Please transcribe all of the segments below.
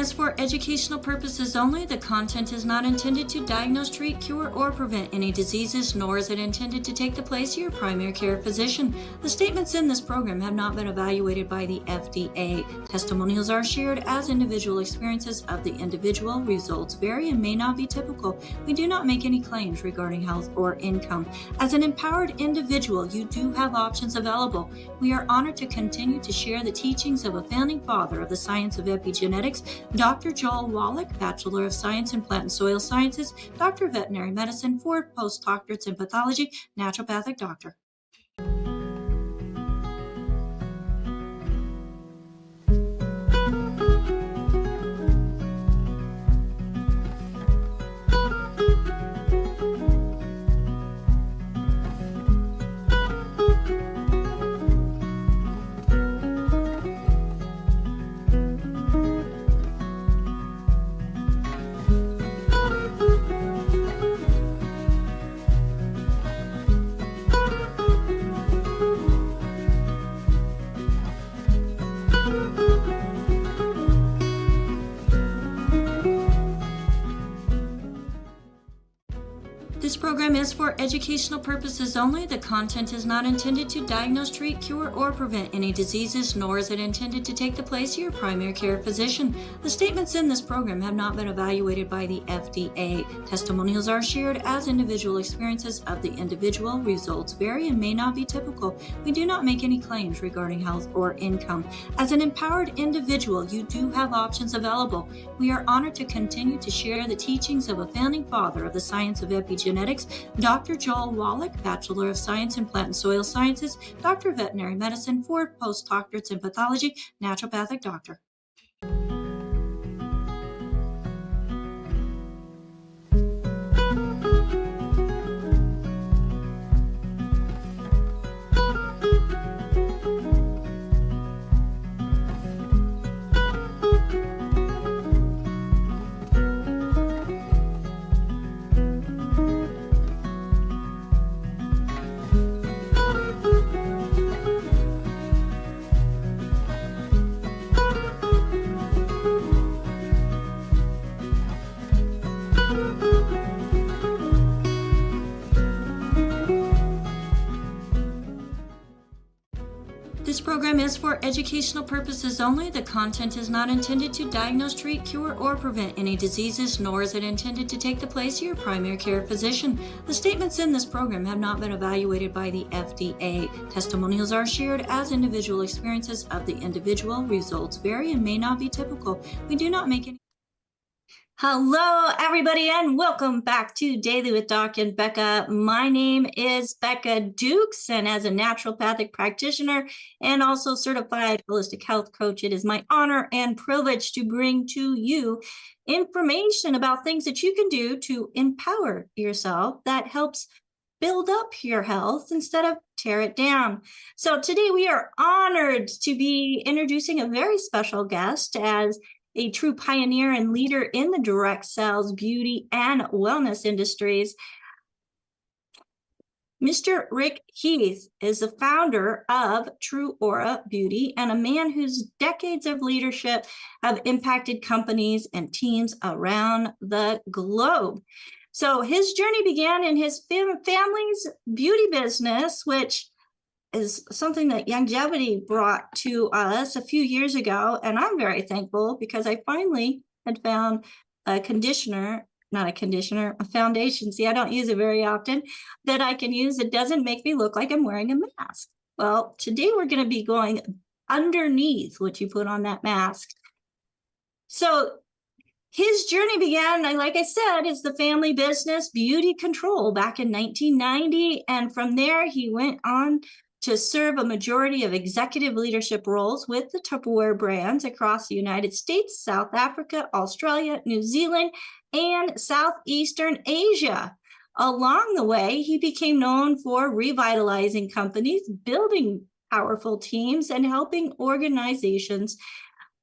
is for educational purposes only. The content is not intended to diagnose, treat, cure, or prevent any diseases, nor is it intended to take the place of your primary care physician. The statements in this program have not been evaluated by the FDA. Testimonials are shared as individual experiences of the individual. Results vary and may not be typical. We do not make any claims regarding health or income. As an empowered individual, you do have options available. We are honored to continue to share the teachings of a founding father of the science of epigenetics, Dr. Joel Wallach, Bachelor of Science in Plant and Soil Sciences, Doctor of Veterinary Medicine, 4 postdoctorates in pathology, naturopathic doctor. This program is for educational purposes only. The content is not intended to diagnose, treat, cure, or prevent any diseases, nor is it intended to take the place of your primary care physician. The statements in this program have not been evaluated by the FDA. Testimonials are shared as individual experiences of the individual. Results vary and may not be typical. We do not make any claims regarding health or income. As an empowered individual, you do have options available. We are honored to continue to share the teachings of a founding father of the science of epigenetics, Dr. Joel Wallach, Bachelor of Science in Plant and Soil Sciences, Doctor of Veterinary Medicine, 4 postdoctorates in pathology, naturopathic doctor. This program is for educational purposes only. The content is not intended to diagnose, treat, cure, or prevent any diseases, nor is it intended to take the place of your primary care physician. The statements in this program have not been evaluated by the FDA. Testimonials are shared as individual experiences of the individual. Results vary and may not be typical. We do not make any. Hello, everybody, and welcome back to Daily with Doc and Becca. My name is Becca Dukes, and as a naturopathic practitioner and also certified holistic health coach, it is my honor and privilege to bring to you information about things that you can do to empower yourself that helps build up your health instead of tear it down. So today we are honored to be introducing a very special guest as a true pioneer and leader in the direct sales, beauty, and wellness industries. Mr. Rick Heath is the founder of TrūAura Beauty and a man whose decades of leadership have impacted companies and teams around the globe. So his journey began in his family's beauty business, which is something that longevity brought to us a few years ago. And I'm very thankful because I finally had found a foundation. See, I don't use it very often, that I can use. It doesn't make me look like I'm wearing a mask. Well, today we're going to be going underneath what you put on that mask. So his journey began, like I said, is the family business, Beauty Control, back in 1990. And from there, he went on to serve a majority of executive leadership roles with the Tupperware brands across the United States, South Africa, Australia, New Zealand, and Southeastern Asia. Along the way, he became known for revitalizing companies, building powerful teams, and helping organizations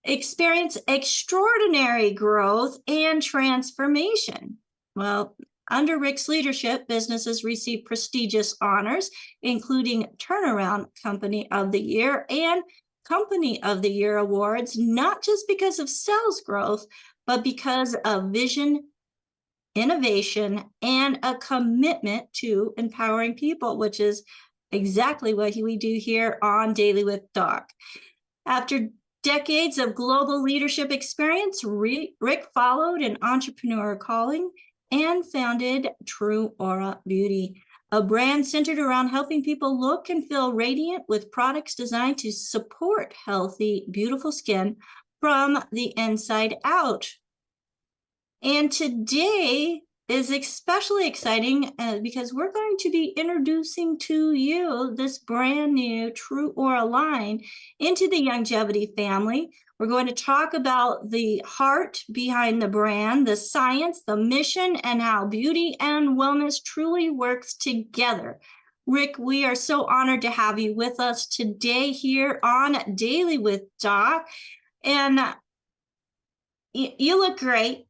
experience extraordinary growth and transformation. Well, under Rick's leadership, businesses received prestigious honors, including Turnaround Company of the Year and Company of the Year awards, not just because of sales growth, but because of vision, innovation, and a commitment to empowering people, which is exactly what we do here on Daily with Doc. After decades of global leadership experience, Rick followed an entrepreneur calling and founded TrūAura Beauty, a brand centered around helping people look and feel radiant with products designed to support healthy, beautiful skin from the inside out. And today is especially exciting because we're going to be introducing to you this brand new TrūAura line into the longevity family. We're going to talk about the heart behind the brand, the science, the mission, and how beauty and wellness truly works together. Rick, we are so honored to have you with us today here on Daily with Doc. And you look great.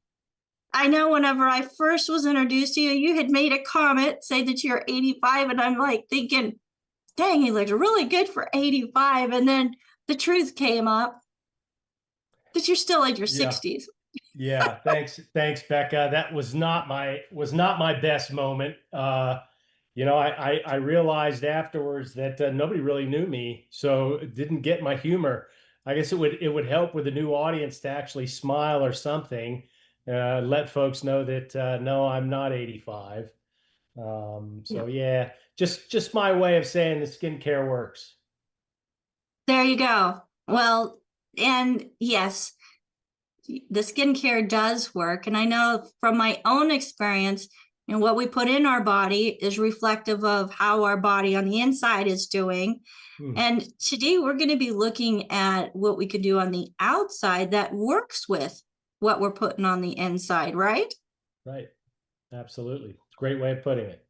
I know whenever I first was introduced to you, you had made a comment, say that you're 85, and I'm like thinking, dang, he looks really good for 85. And then the truth came up that you're still in your 60s. Yeah, thanks, Becca. That was not my best moment. I realized afterwards that nobody really knew me, so it didn't get my humor. I guess it would help with a new audience to actually smile or something. Let folks know that no, I'm not 85. Yeah, just my way of saying the skincare works. There you go. Well, and yes, the skincare does work. And I know from my own experience, what we put in our body is reflective of how our body on the inside is doing. And today we're going to be looking at what we could do on the outside that works with what we're putting on the inside, right? Right. Absolutely. Great way of putting it.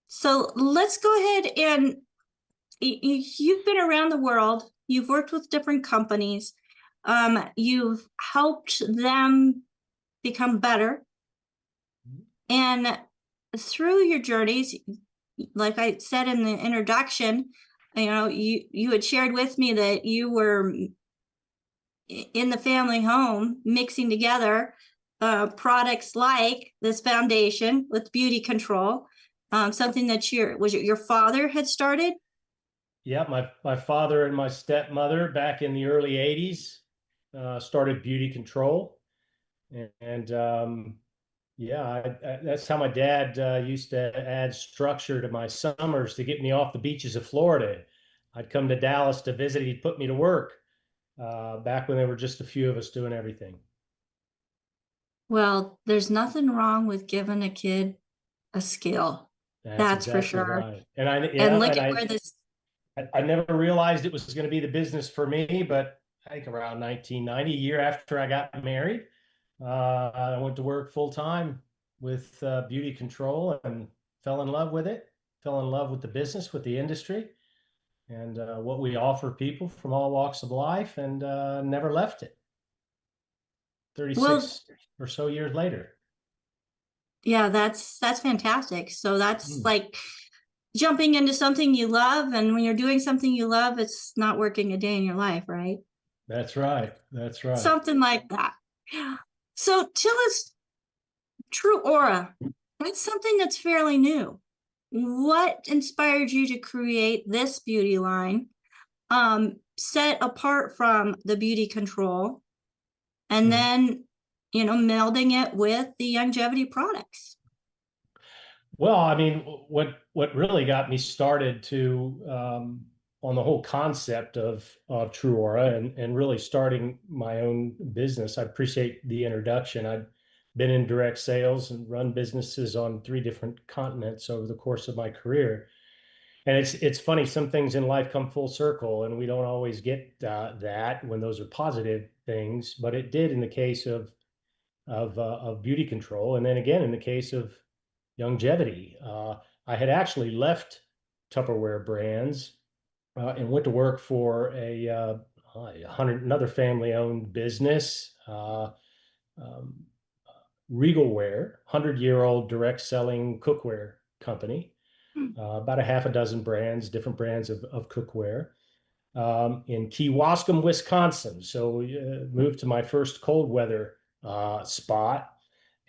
So let's go ahead and you've been around the world. You've worked with different companies. You've helped them become better. And through your journeys, like I said in the introduction, you had shared with me that you were in the family home mixing together products like this foundation with beauty control, something that your father had started? Yeah, my father and my stepmother back in the early 80s started beauty control. That's how my dad used to add structure to my summers to get me off the beaches of Florida. I'd come to Dallas to visit. He'd put me to work back when there were just a few of us doing everything. Well, there's nothing wrong with giving a kid a skill. That's exactly for sure. right. I never realized it was going to be the business for me, but I think around 1990, a year after I got married, I went to work full time with beauty control and fell in love with it, fell in love with the business, with the industry, and what we offer people from all walks of life, and never left it. 36 or so years later. Yeah, that's fantastic. So that's like jumping into something you love, and when you're doing something you love, it's not working a day in your life, right? That's right. That's right. Something like that. So tell us, TrūAura, that's something that's fairly new. What inspired you to create this beauty line, set apart from the beauty control, and then, melding it with the longevity products? Well, I mean, what really got me started to on the whole concept of TrūAura and really starting my own business. I appreciate the introduction. I've been in direct sales and run businesses on 3 different continents over the course of my career. And it's funny, some things in life come full circle, and we don't always get that when those are positive things. But it did in the case of beauty control, and then again in the case of longevity. I had actually left Tupperware Brands and went to work for another family-owned business, Regalware, 100-year-old direct selling cookware company. About a half a dozen brands, different brands of cookware. in Kewaskum, Wisconsin. So moved to my first cold weather spot,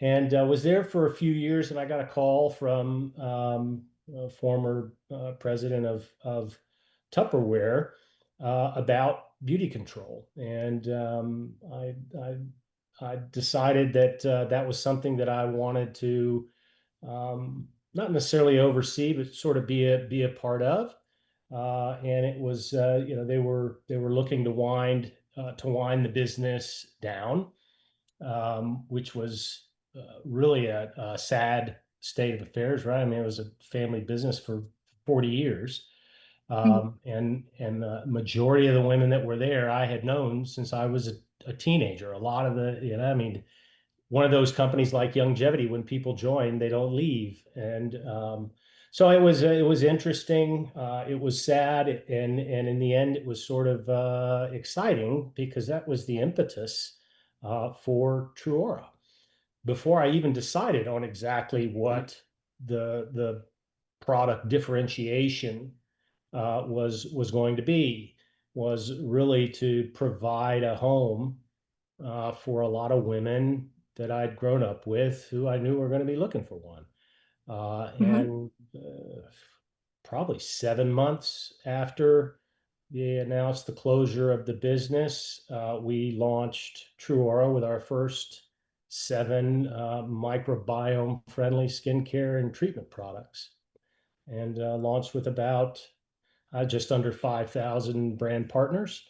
and was there for a few years. And I got a call from a former president of Tupperware about beauty control, and I decided that that was something that I wanted to not necessarily oversee, but sort of be a part of. And it was they were looking to wind the business down, which was really a sad state of affairs, right? I mean, it was a family business for 40 years. And the majority of the women that were there, I had known since I was a teenager. A lot of the, I mean, one of those companies like Longevity, when people join, they don't leave. And so it was interesting. It was sad, and in the end, it was sort of exciting because that was the impetus for TrūAura. Before I even decided on exactly what the product differentiation was going to be, was really to provide a home for a lot of women that I'd grown up with who I knew were going to be looking for one. And probably 7 months after they announced the closure of the business, we launched TrūAura with our first 7 microbiome friendly skincare and treatment products, and launched with about just under 5,000 brand partners,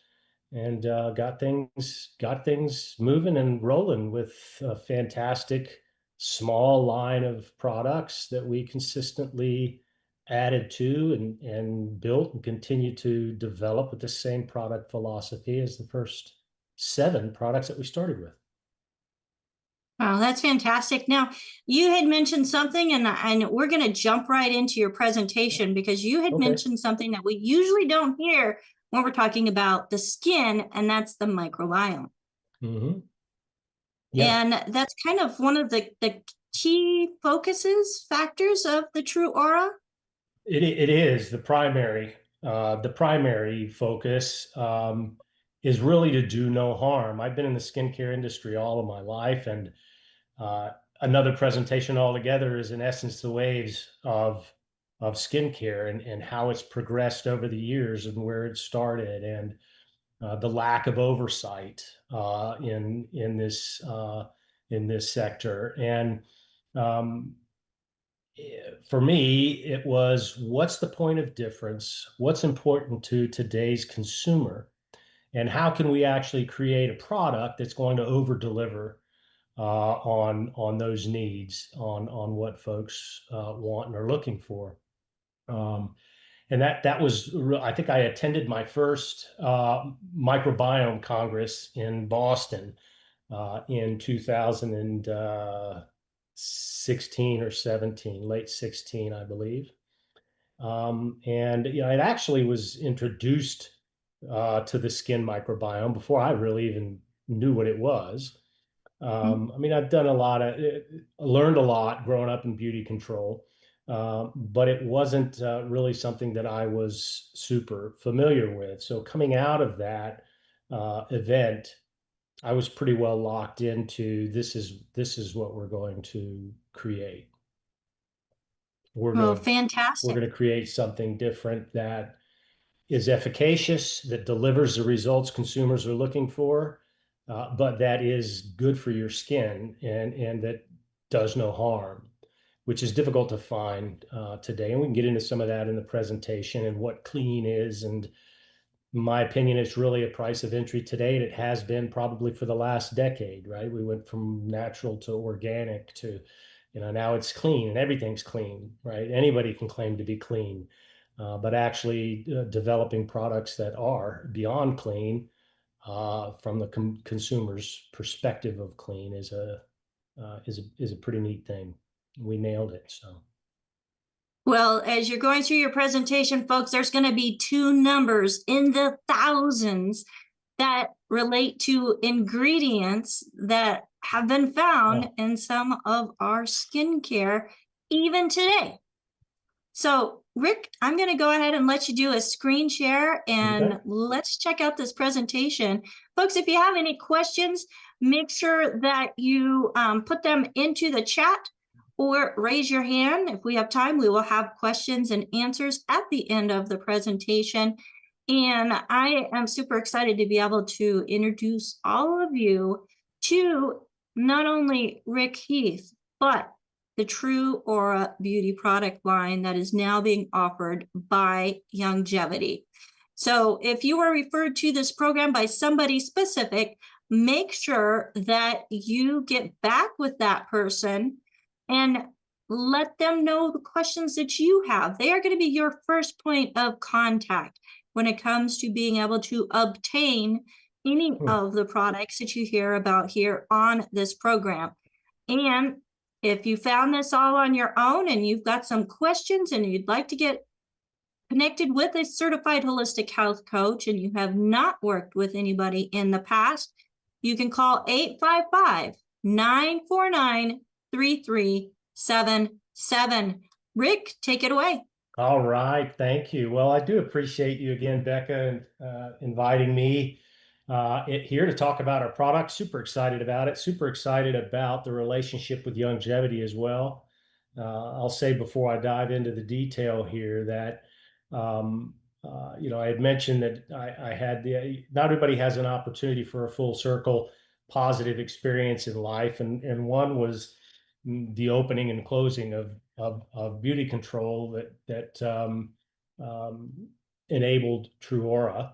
and got things moving and rolling with a fantastic small line of products that we consistently added to and built and continue to develop with the same product philosophy as the first 7 products that we started with. Wow, that's fantastic. Now, you had mentioned something, and we're going to jump right into your presentation, because you had mentioned something that we usually don't hear when we're talking about the skin, and that's the microbiome. Yeah. And that's kind of one of the key factors of the TrūAura. It is the primary focus is really to do no harm. I've been in the skincare industry all of my life, and another presentation altogether is, in essence, the waves of skincare and how it's progressed over the years and where it started, and the lack of oversight in this sector. And for me, it was, what's the point of difference? What's important to today's consumer? And how can we actually create a product that's going to over deliver on those needs, on what folks want and are looking for? And that was, I think I attended my first microbiome congress in Boston in 2016 or 17, late 16, I believe. And it actually was introduced to the skin microbiome before I really even knew what it was. I mean, I've done learned a lot growing up in beauty control, but it wasn't really something that I was super familiar with. So coming out of that event, I was pretty well locked into this is what we're going to create. Fantastic. We're going to create something different that is efficacious, that delivers the results consumers are looking for, but that is good for your skin and that does no harm, which is difficult to find today. And we can get into some of that in the presentation and what clean is. And in my opinion, it's really a price of entry today, and it has been probably for the last decade, right? We went from natural to organic to, now it's clean, and everything's clean, right? Anybody can claim to be clean. But actually developing products that are beyond clean from the consumer's perspective of clean is a pretty neat thing. We nailed it. So. Well, as you're going through your presentation, folks, there's going to be 2 numbers in the thousands that relate to ingredients that have been found in some of our skincare even today. So Rick, I'm going to go ahead and let you do a screen share and Okay. let's check out this presentation. Folks, if you have any questions, make sure that you put them into the chat or raise your hand. If we have time, we will have questions and answers at the end of the presentation. And I am super excited to be able to introduce all of you to not only Rick Heath, but the TrūAura beauty product line that is now being offered by YGY. So if you are referred to this program by somebody specific, make sure that you get back with that person and let them know the questions that you have. They are going to be your first point of contact when it comes to being able to obtain any of the products that you hear about here on this program. And if you found this all on your own and you've got some questions and you'd like to get connected with a certified holistic health coach and you have not worked with anybody in the past, you can call 855-949-3377. Rick, take it away. All right, thank you. Well, I do appreciate you again, Becca, inviting me here to talk about our product. Super excited about it. Super excited about the relationship with YGY as well. I'll say before I dive into the detail here that, I had mentioned that I had not everybody has an opportunity for a full circle positive experience in life. And one was the opening and closing of beauty control that enabled TrūAura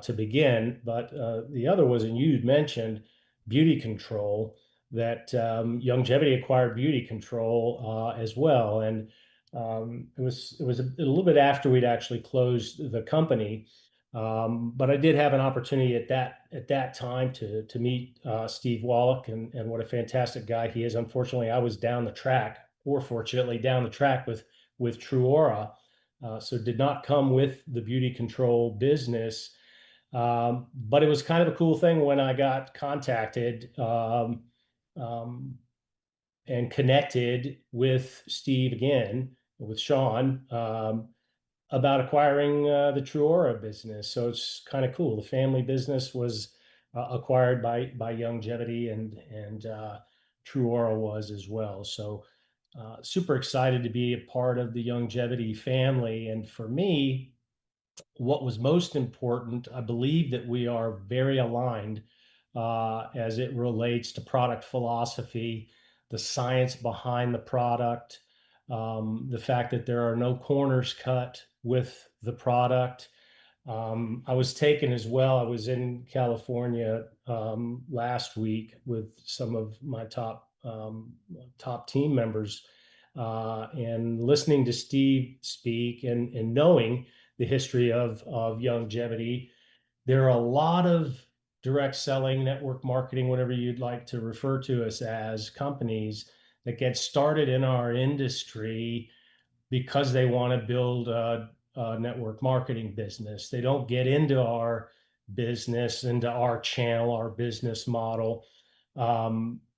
to begin. But the other was, and you'd mentioned beauty control, that YGY acquired beauty control as well. And it was a little bit after we'd actually closed the company. But I did have an opportunity at that time to meet Steve Wallach, and what a fantastic guy he is. Unfortunately, I was down the track, or fortunately down the track with TrūAura, so did not come with the beauty control business. But it was kind of a cool thing when I got contacted and connected with Steve again, with Sean, about acquiring the TrūAura business. So it's kind of cool. The family business was acquired by YGY, and TrūAura was as well. So super excited to be a part of the YGY family. And for me, what was most important, I believe that we are very aligned as it relates to product philosophy, the science behind the product, the fact that there are no corners cut with the product. I was taken as well. I was in California last week with some of my top team members, and listening to Steve speak and knowing the history of YGY. There are a lot of direct selling, network marketing, whatever you'd like to refer to us as, companies that get started in our industry because they want to build a network marketing business. They don't get into our business, into our channel, our business model,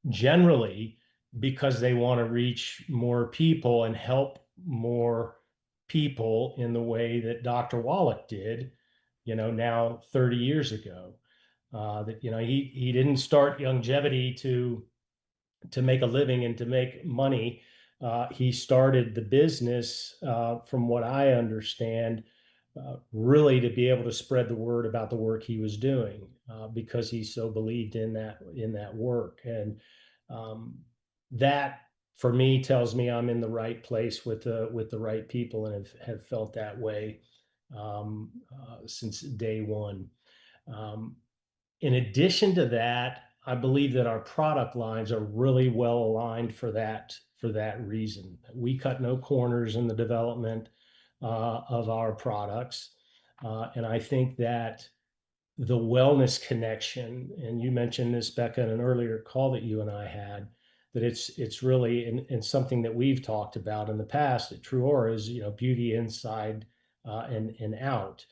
generally because they want to reach more people and help more people in the way that Dr. Wallach did, now 30 years ago. That he didn't start YGY to make a living and to make money. He started the business, from what I understand, really to be able to spread the word about the work he was doing, because he so believed in that work. And that, for me, tells me I'm in the right place with the right people, and have felt that way since day one. In addition to that, I believe that our product lines are really well aligned for that reason. We cut no corners in the development of our products. And I think that the wellness connection, and you mentioned this, Becca, in an earlier call that you and I had, that it's really in something that we've talked about in the past at TrūAura is, beauty inside and out.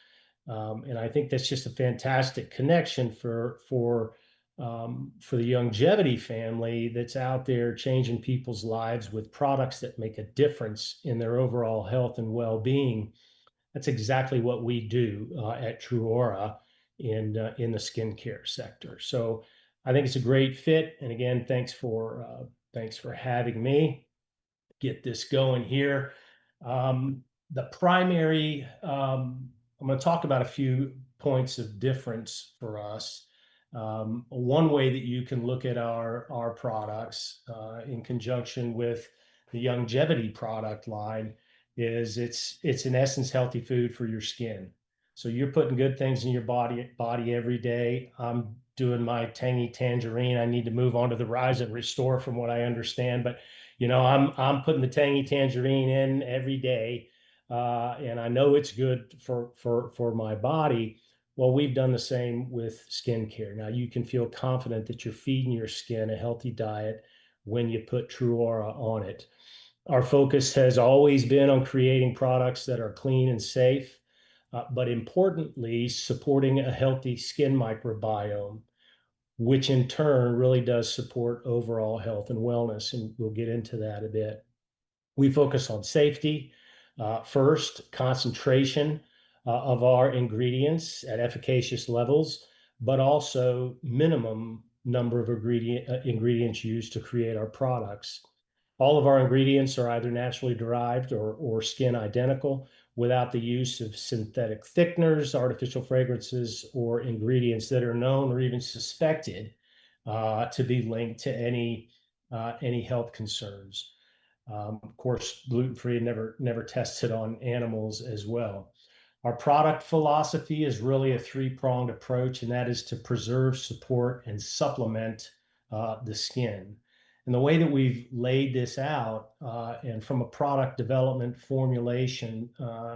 And I think that's just a fantastic connection for for the longevity family that's out there changing people's lives with products that make a difference in their overall health and well-being, that's exactly what we do at TrūAura in the skincare sector. So I think it's a great fit. And again, thanks for having me. Get this going here. The primary, I'm going to talk about a few points of difference for us. One way that you can look at our products in conjunction with the longevity product line is it's in essence healthy food for your skin. So you're putting good things in your body every day. I'm doing my Tangy Tangerine. I need to move on to the Rise and Restore from what I understand, but I'm putting the Tangy Tangerine in every day, and I know it's good for my body. Well, we've done the same with skincare. Now you can feel confident that you're feeding your skin a healthy diet when you put TrūAura on it. Our focus has always been on creating products that are clean and safe, but importantly, supporting a healthy skin microbiome, which in turn really does support overall health and wellness. And we'll get into that a bit. We focus on safety first, concentration of our ingredients at efficacious levels, but also minimum number of ingredients used to create our products. All of our ingredients are either naturally derived or skin identical without the use of synthetic thickeners, artificial fragrances, or ingredients that are known or even suspected to be linked to any health concerns. Of course, gluten-free, never tested on animals as well. Our product philosophy is really a three-pronged approach, and that is to preserve, support, and supplement the skin. And the way that we've laid this out, and from a product development formulation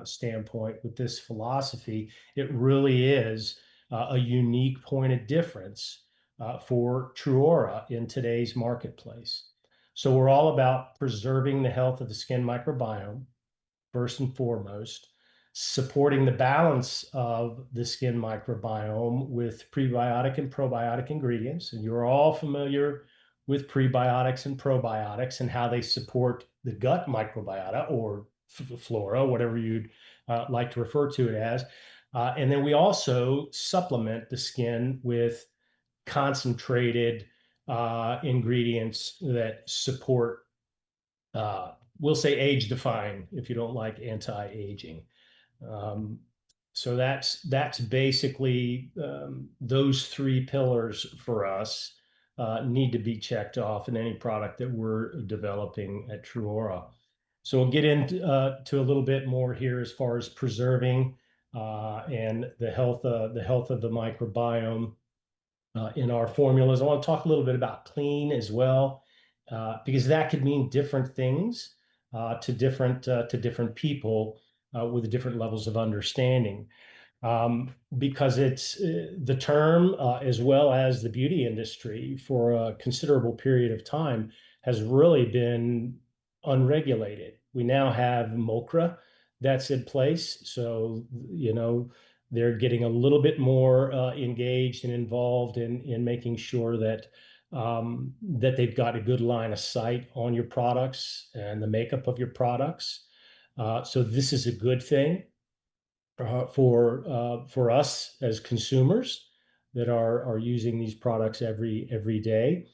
standpoint with this philosophy, it really is a unique point of difference for TrūAura in today's marketplace. So we're all about preserving the health of the skin microbiome, first and foremost, supporting the balance of the skin microbiome with prebiotic and probiotic ingredients. And you're all familiar with prebiotics and probiotics and how they support the gut microbiota or flora, whatever you'd like to refer to it as. And then we also supplement the skin with concentrated ingredients that support, we'll say age defying if you don't like anti-aging. So that's basically those three pillars for us need to be checked off in any product that we're developing at TrūAura. So we'll get into to a little bit more here as far as preserving and the health of the microbiome in our formulas. I want to talk a little bit about clean as well, because that could mean different things to different people with different levels of understanding. Because it's the term, as well as the beauty industry for a considerable period of time, has really been unregulated. We now have MOCRA that's in place. So, they're getting a little bit more engaged and involved in making sure that that they've got a good line of sight on your products and the makeup of your products. So this is a good thing for us as consumers that are using these products every day.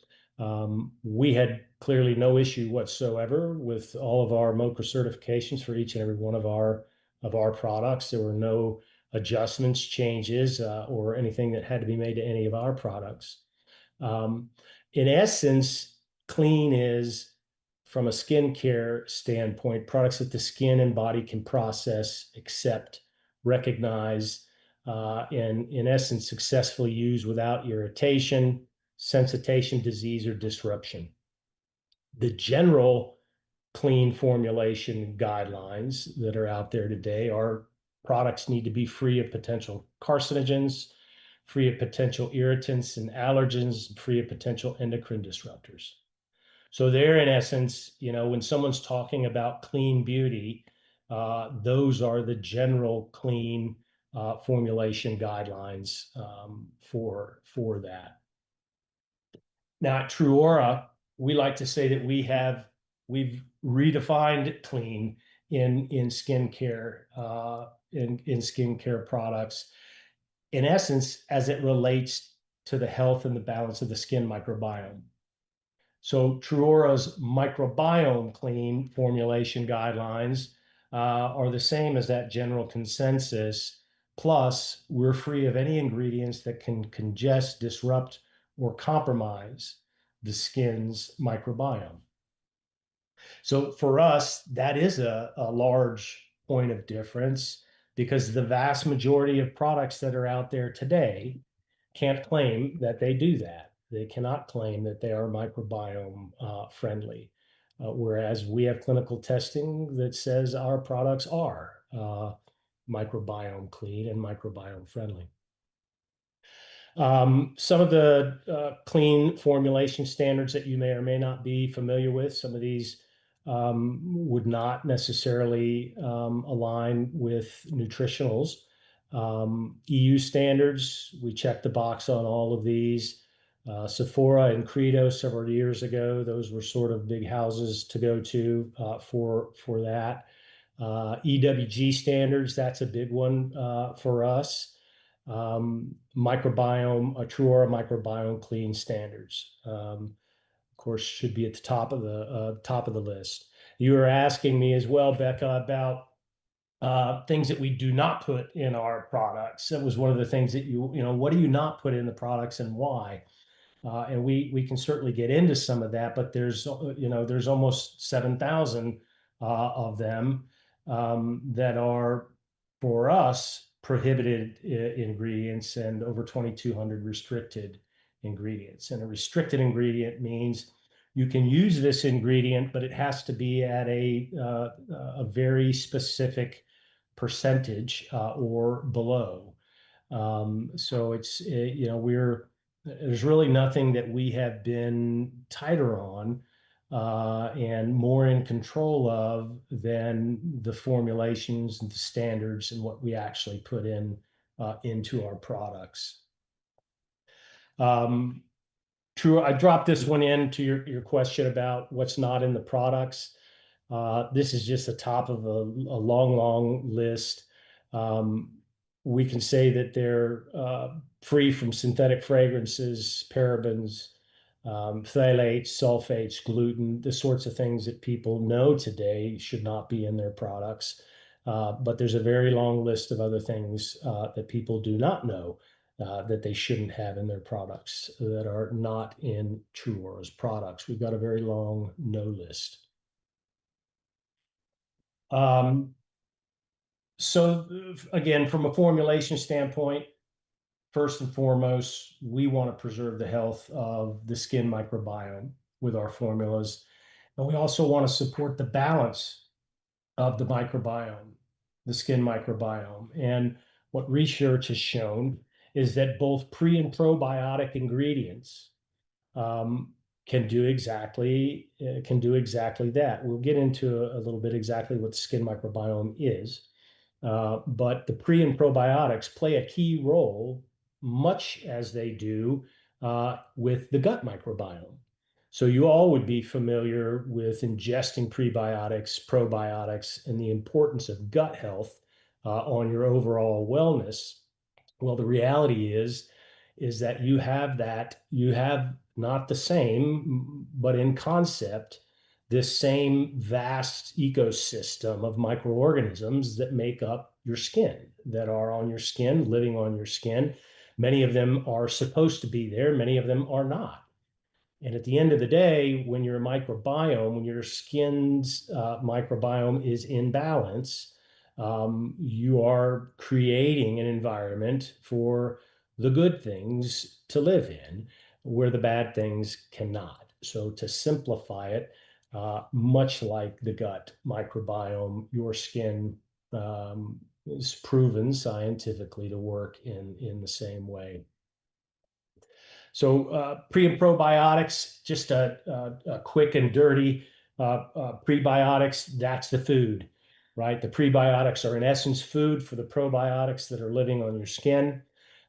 We had clearly no issue whatsoever with all of our MOCRA certifications for each and every one of our products. There were no adjustments, changes, or anything that had to be made to any of our products. In essence, clean is, from a skincare standpoint, products that the skin and body can process, accept, recognize, and in essence, successfully use without irritation, sensitization, disease, or disruption. The general clean formulation guidelines that are out there today are products need to be free of potential carcinogens, free of potential irritants and allergens, free of potential endocrine disruptors. So there, in essence, when someone's talking about clean beauty, those are the general clean formulation guidelines for that. Now at TrūAura, we like to say that we've redefined clean in skincare, in skincare products, in essence, as it relates to the health and the balance of the skin microbiome. So TrūAura's microbiome clean formulation guidelines are the same as that general consensus. Plus, we're free of any ingredients that can congest, disrupt, or compromise the skin's microbiome. So for us, that is a large point of difference, because the vast majority of products that are out there today can't claim that they do that. They cannot claim that they are microbiome friendly, whereas we have clinical testing that says our products are microbiome clean and microbiome friendly. Some of the clean formulation standards that you may or may not be familiar with, some of these would not necessarily align with nutritionals. EU standards, we checked the box on all of these. Sephora and Credo several years ago, those were sort of big houses to go to for that. EWG standards, that's a big one for us. Microbiome, TrūAura microbiome clean standards, of course, should be at the top of the list. You were asking me as well, Becca, about things that we do not put in our products. That was one of the things that what do you not put in the products and why? And we can certainly get into some of that, but there's almost 7,000 of them that are, for us, prohibited ingredients, and over 2,200 restricted ingredients. And a restricted ingredient means you can use this ingredient, but it has to be at a very specific percentage or below. So it's there's really nothing that we have been tighter on and more in control of than the formulations and the standards and what we actually put into our products. True, I dropped this one into your question about what's not in the products. This is just the top of a long list. We can say that they're free from synthetic fragrances, parabens, phthalates, sulfates, gluten, the sorts of things that people know today should not be in their products. But there's a very long list of other things that people do not know that they shouldn't have in their products that are not in TrūAura's products. We've got a very long no list. So again, from a formulation standpoint, first and foremost, we want to preserve the health of the skin microbiome with our formulas. And we also want to support the balance of the microbiome, the skin microbiome. And what research has shown is that both pre and probiotic ingredients can do exactly that. We'll get into a little bit exactly what the skin microbiome is. But the pre and probiotics play a key role, much as they do with the gut microbiome. So you all would be familiar with ingesting prebiotics, probiotics, and the importance of gut health on your overall wellness. Well, the reality is that you have not the same, but in concept, this same vast ecosystem of microorganisms that make up your skin, that are on your skin, living on your skin. Many of them are supposed to be there, many of them are not. And at the end of the day, when your microbiome, when your skin's microbiome is in balance, you are creating an environment for the good things to live in, where the bad things cannot. So to simplify it, much like the gut microbiome, your skin is proven scientifically to work in the same way. So pre and probiotics, just a quick and dirty prebiotics, that's the food, right? The prebiotics are in essence food for the probiotics that are living on your skin.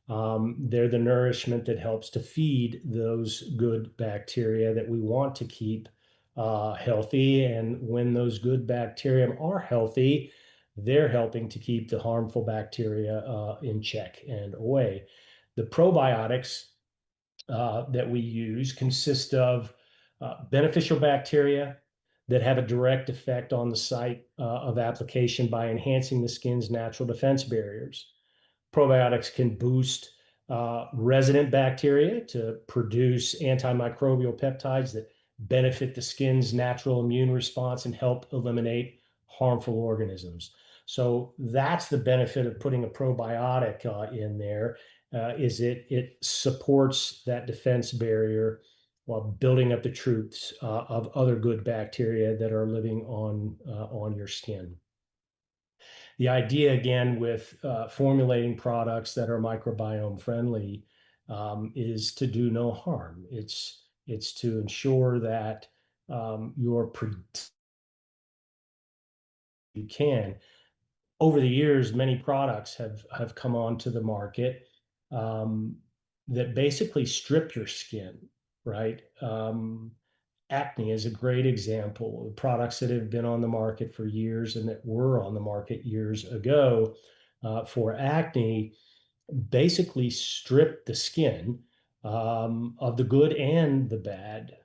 They're the nourishment that helps to feed those good bacteria that we want to keep healthy. And when those good bacteria are healthy, they're helping to keep the harmful bacteria in check and away. The probiotics that we use consist of beneficial bacteria that have a direct effect on the site of application by enhancing the skin's natural defense barriers. Probiotics can boost resident bacteria to produce antimicrobial peptides that benefit the skin's natural immune response and help eliminate harmful organisms. So that's the benefit of putting a probiotic in there, is it supports that defense barrier while building up the troops of other good bacteria that are living on your skin. The idea, again, with formulating products that are microbiome friendly is to do no harm. It's to ensure that you can. Over the years, many products have come onto the market that basically strip your skin, right? Acne is a great example of products that have been on the market for years and that were on the market years ago for acne, basically strip the skin of the good and the bad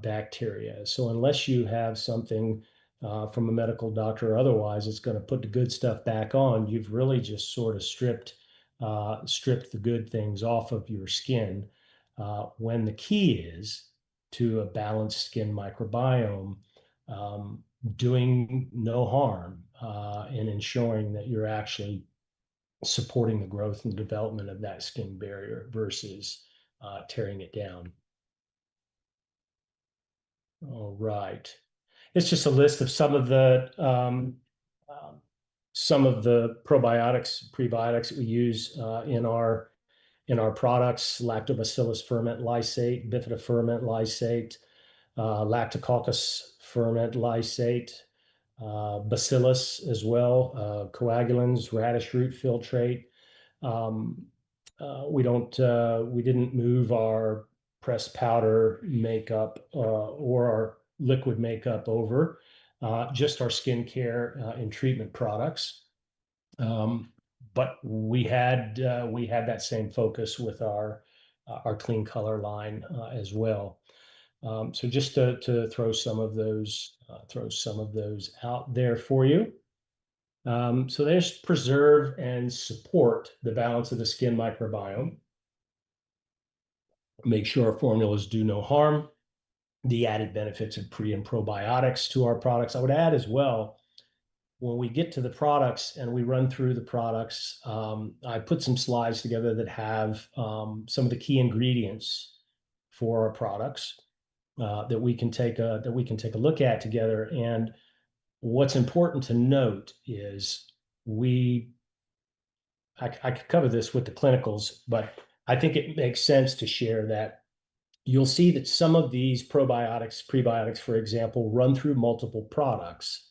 bacteria. So unless you have something from a medical doctor or otherwise, it's going to put the good stuff back on, you've really just sort of stripped the good things off of your skin. When the key is to a balanced skin microbiome, doing no harm and ensuring that you're actually supporting the growth and development of that skin barrier versus tearing it down. All right. It's just a list of some of the probiotics, prebiotics we use in our products: lactobacillus ferment lysate, bifidoferment lysate, lactococcus ferment lysate, bacillus as well, coagulans, radish root filtrate. We didn't move our pressed powder makeup or our liquid makeup over, just our skincare and treatment products. But we had that same focus with our clean color line as well. So just to throw some of those out there for you. So there's preserve and support the balance of the skin microbiome. Make sure our formulas do no harm. The added benefits of pre and probiotics to our products. I would add as well, when we get to the products and we run through the products, I put some slides together that have some of the key ingredients for our products that we can take a look at together. And what's important to note is I could cover this with the clinicals, but I think it makes sense to share that you'll see that some of these probiotics, prebiotics, for example, run through multiple products.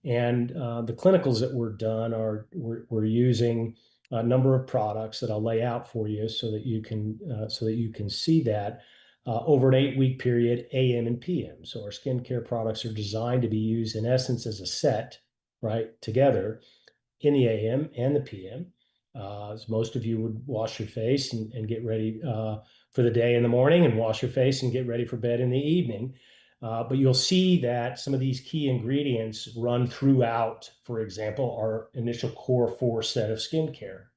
And the clinicals that were done we're using a number of products that I'll lay out for you so that you can see that over an 8-week period, AM and PM. So our skincare products are designed to be used in essence as a set, right, together in the AM and the PM. As most of you would wash your face and get ready for the day in the morning and wash your face and get ready for bed in the evening. But you'll see that some of these key ingredients run throughout, for example, our initial core 4 set of skincare.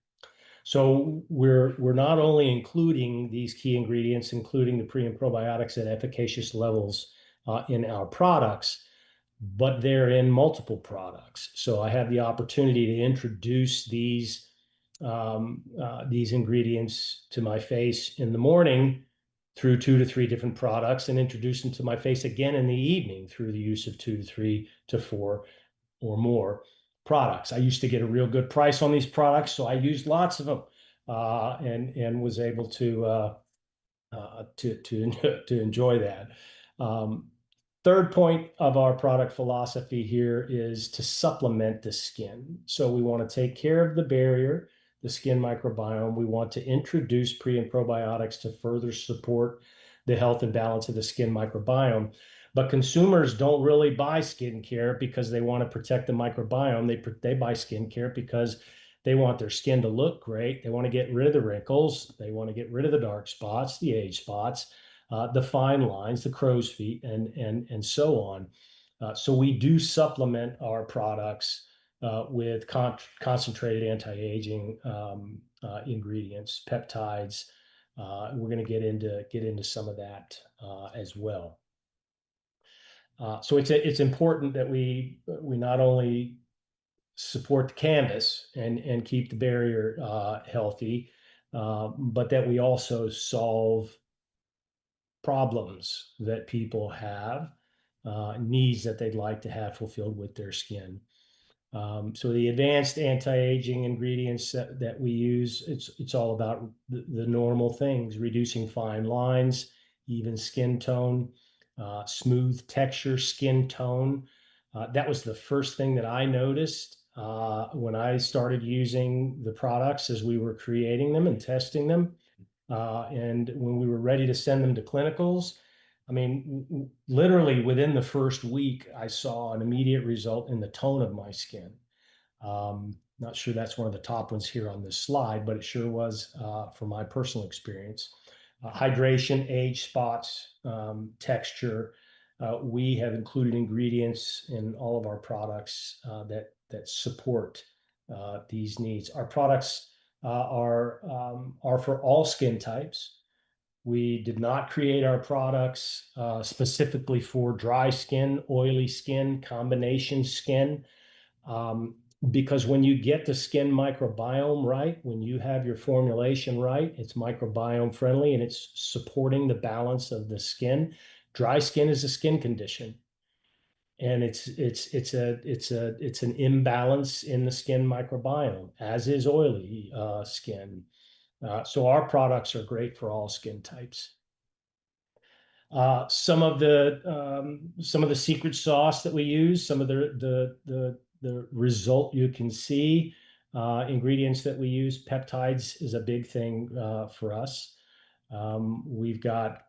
So we're not only including these key ingredients, including the pre and probiotics at efficacious levels in our products, but they're in multiple products. So I have the opportunity to introduce these ingredients to my face in the morning through 2 to 3 different products, and introduce them to my face again in the evening through the use of 2 to 3 to 4 or more products. I used to get a real good price on these products, so I used lots of them and was able to enjoy that. Third point of our product philosophy here is to supplement the skin. So we want to take care of the barrier the skin microbiome. We want to introduce pre and probiotics to further support the health and balance of the skin microbiome. But consumers don't really buy skincare because they want to protect the microbiome. They buy skincare because they want their skin to look great. They want to get rid of the wrinkles. They want to get rid of the dark spots, the age spots, the fine lines, the crow's feet, and so on. So we do supplement our products with concentrated anti-aging ingredients, peptides. We're going to get into some of that as well. So it's important that we not only support the canvas and keep the barrier healthy, but that we also solve problems that people have, needs that they'd like to have fulfilled with their skin. So the advanced anti-aging ingredients that we use, it's all about the normal things: reducing fine lines, even skin tone, smooth texture, skin tone. That was the first thing that I noticed when I started using the products as we were creating them and testing them. And when we were ready to send them to clinicals, I mean, literally within the first week, I saw an immediate result in the tone of my skin. Not sure that's one of the top ones here on this slide, but it sure was from my personal experience. Hydration, age spots, texture. We have included ingredients in all of our products that support these needs. Our products are for all skin types. We did not create our products specifically for dry skin, oily skin, combination skin, because when you get the skin microbiome right, when you have your formulation right, it's microbiome friendly and it's supporting the balance of the skin. Dry skin is a skin condition, and it's an imbalance in the skin microbiome, as is oily skin. So our products are great for all skin types. Some of the secret sauce that we use, some of the result you can see, ingredients that we use. Peptides is a big thing for us. We've got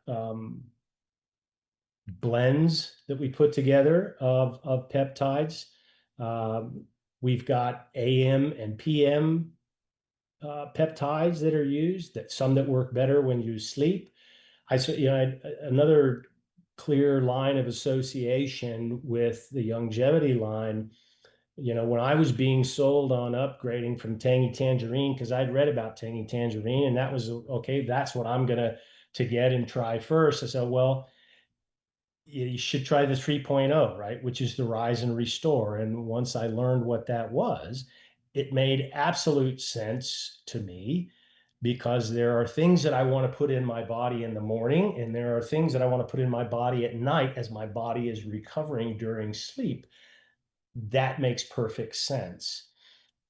blends that we put together of peptides. We've got AM and PM peptides that are used, that some that work better when you sleep. Another clear line of association with the longevity line. When I was being sold on upgrading from Tangy Tangerine, because I'd read about Tangy Tangerine, and that was okay, that's what I'm gonna get and try first. I said, well, you should try the 3.0, right, which is the rise and restore. And once I learned what that was, it made absolute sense to me, because there are things that I want to put in my body in the morning, and there are things that I want to put in my body at night as my body is recovering during sleep. That makes perfect sense.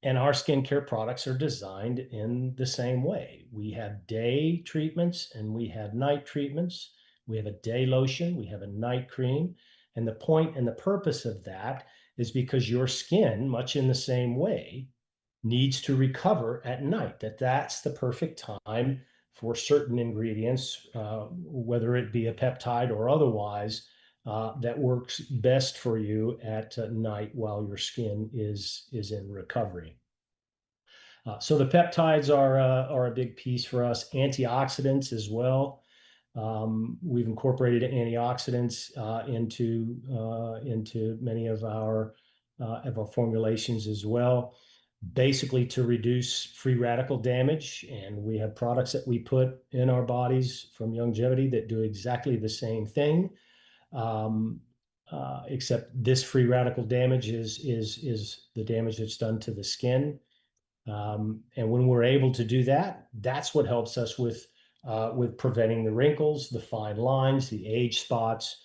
And our skincare products are designed in the same way. We have day treatments and we have night treatments. We have a day lotion, we have a night cream. And the point and the purpose of that is because your skin, much in the same way, needs to recover at night. That's the perfect time for certain ingredients, whether it be a peptide or otherwise, that works best for you at night while your skin is in recovery. So the peptides are a big piece for us. Antioxidants as well. We've incorporated antioxidants into many of our formulations as well, basically to reduce free radical damage. And we have products that we put in our bodies from longevity that do exactly the same thing, except this free radical damage is the damage that's done to the skin. And when we're able to do that, that's what helps us with preventing the wrinkles, the fine lines, the age spots,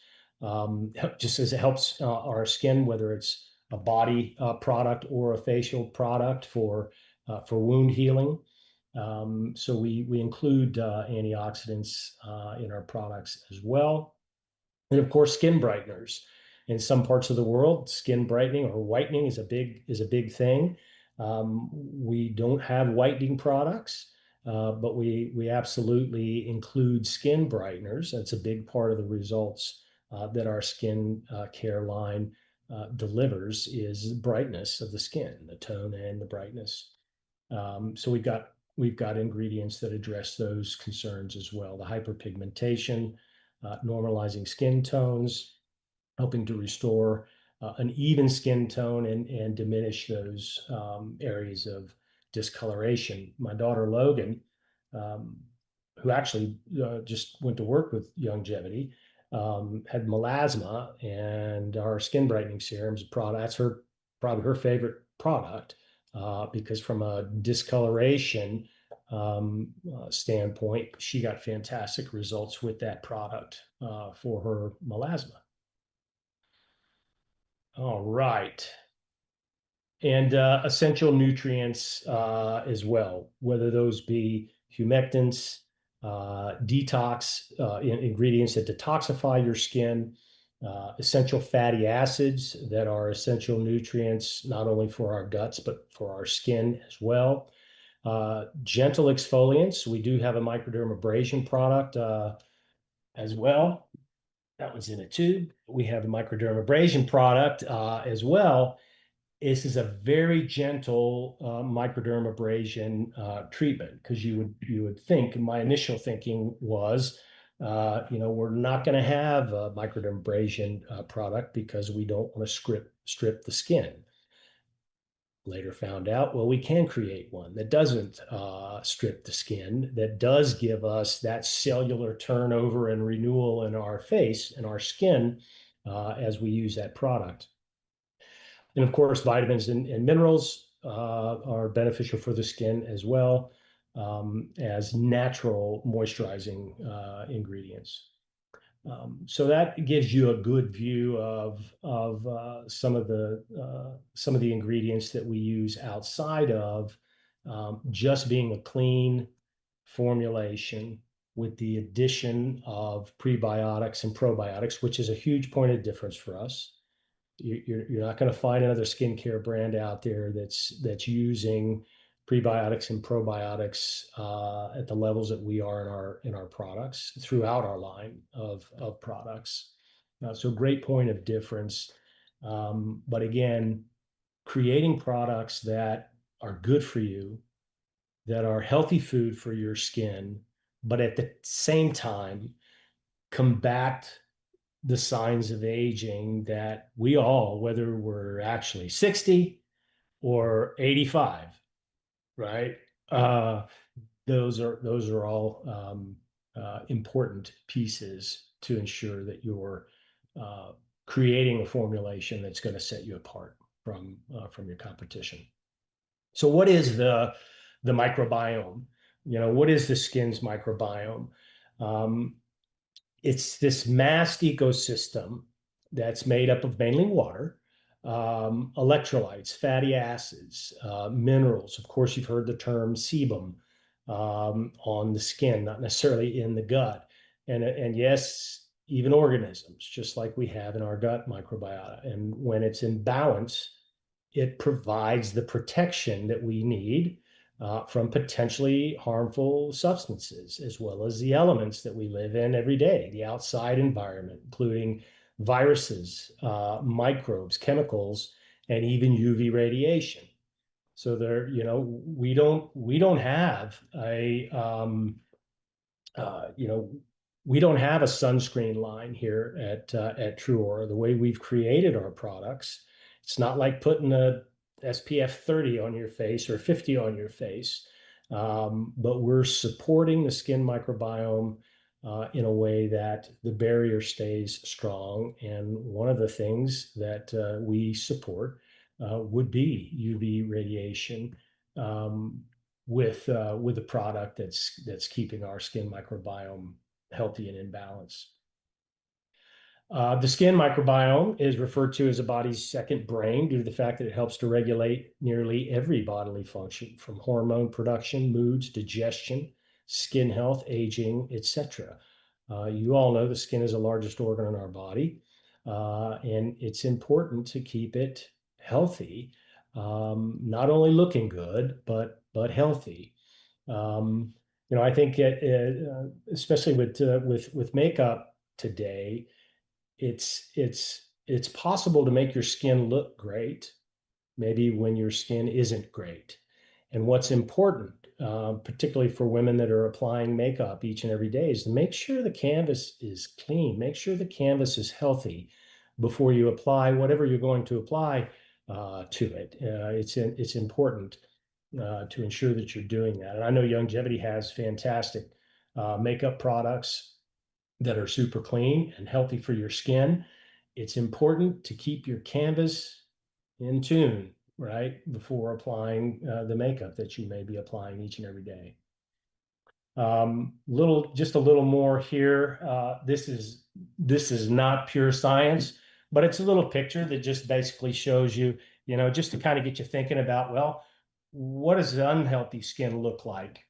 just as it helps our skin, whether it's a body product or a facial product for wound healing. So we include antioxidants in our products as well. And of course, skin brighteners. In some parts of the world, skin brightening or whitening is a big thing. We don't have whitening products, but we absolutely include skin brighteners. That's a big part of the results that our skin care line delivers, is brightness of the skin, the tone and the brightness. So we've got ingredients that address those concerns as well. The hyperpigmentation, normalizing skin tones, helping to restore an even skin tone and diminish those areas of discoloration. My daughter Logan, who actually just went to work with Longevity, had melasma, and our skin brightening serums product, that's probably her favorite product, because from a discoloration standpoint, she got fantastic results with that product for her melasma. All right. And essential nutrients as well, whether those be humectants, detox ingredients that detoxify your skin, essential fatty acids that are essential nutrients not only for our guts but for our skin as well. Gentle exfoliants. We do have a microdermabrasion product as well. That was in a tube. We have a microdermabrasion product as well. This is a very gentle microdermabrasion treatment, because you would think, my initial thinking was, we're not going to have a microdermabrasion product because we don't want to strip the skin. Later found out, well, we can create one that doesn't strip the skin, that does give us that cellular turnover and renewal in our face and our skin as we use that product. And of course, vitamins and minerals are beneficial for the skin as well, as natural moisturizing ingredients. So that gives you a good view of some of the ingredients that we use outside of just being a clean formulation with the addition of prebiotics and probiotics, which is a huge point of difference for us. You're not going to find another skincare brand out there that's using prebiotics and probiotics at the levels that we are in our products throughout our line of products. So great point of difference. But again, creating products that are good for you, that are healthy food for your skin, but at the same time combat the signs of aging that we all, whether we're actually 60 or 85, right? Those are all important pieces to ensure that you're creating a formulation that's going to set you apart from your competition. So what is the microbiome? What is the skin's microbiome? It's this masked ecosystem that's made up of mainly water, electrolytes, fatty acids, minerals. Of course, you've heard the term sebum on the skin, not necessarily in the gut. And yes, even organisms, just like we have in our gut microbiota. And when it's in balance, it provides the protection that we need from potentially harmful substances, as well as the elements that we live in every day, the outside environment, including viruses, microbes, chemicals, and even UV radiation. So we don't have a sunscreen line here at TrūAura. The way we've created our products, it's not like putting a SPF 30 on your face or 50 on your face, but we're supporting the skin microbiome in a way that the barrier stays strong. And one of the things that we support would be UV radiation with a product that's keeping our skin microbiome healthy and in balance. The skin microbiome is referred to as the body's second brain due to the fact that it helps to regulate nearly every bodily function, from hormone production, moods, digestion, skin health, aging, etc. You all know the skin is the largest organ in our body, and it's important to keep it healthy not only looking good, but healthy. I think especially with makeup today, it's possible to make your skin look great, maybe when your skin isn't great. And what's important, particularly for women that are applying makeup each and every day, is to make sure the canvas is clean. Make sure the canvas is healthy before you apply whatever you're going to apply to it. It's important to ensure that you're doing that. And I know Longevity has fantastic makeup products that are super clean and healthy for your skin. It's important to keep your canvas in tune, right, before applying the makeup that you may be applying each and every day. Just a little more here. This is not pure science, but it's a little picture that just basically shows you, just to kind of get you thinking about, well, what does unhealthy skin look like?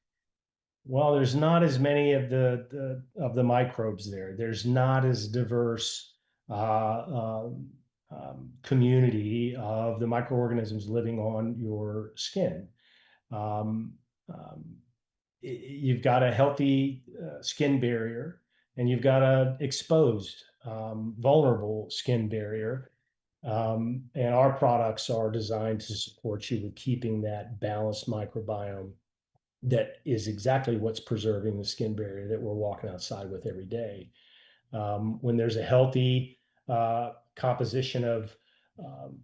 Well, there's not as many of the microbes there. There's not as diverse community of the microorganisms living on your skin. You've got a healthy skin barrier, and you've got an exposed, vulnerable skin barrier. And our products are designed to support you with keeping that balanced microbiome that is exactly what's preserving the skin barrier that we're walking outside with every day. When there's a healthy composition of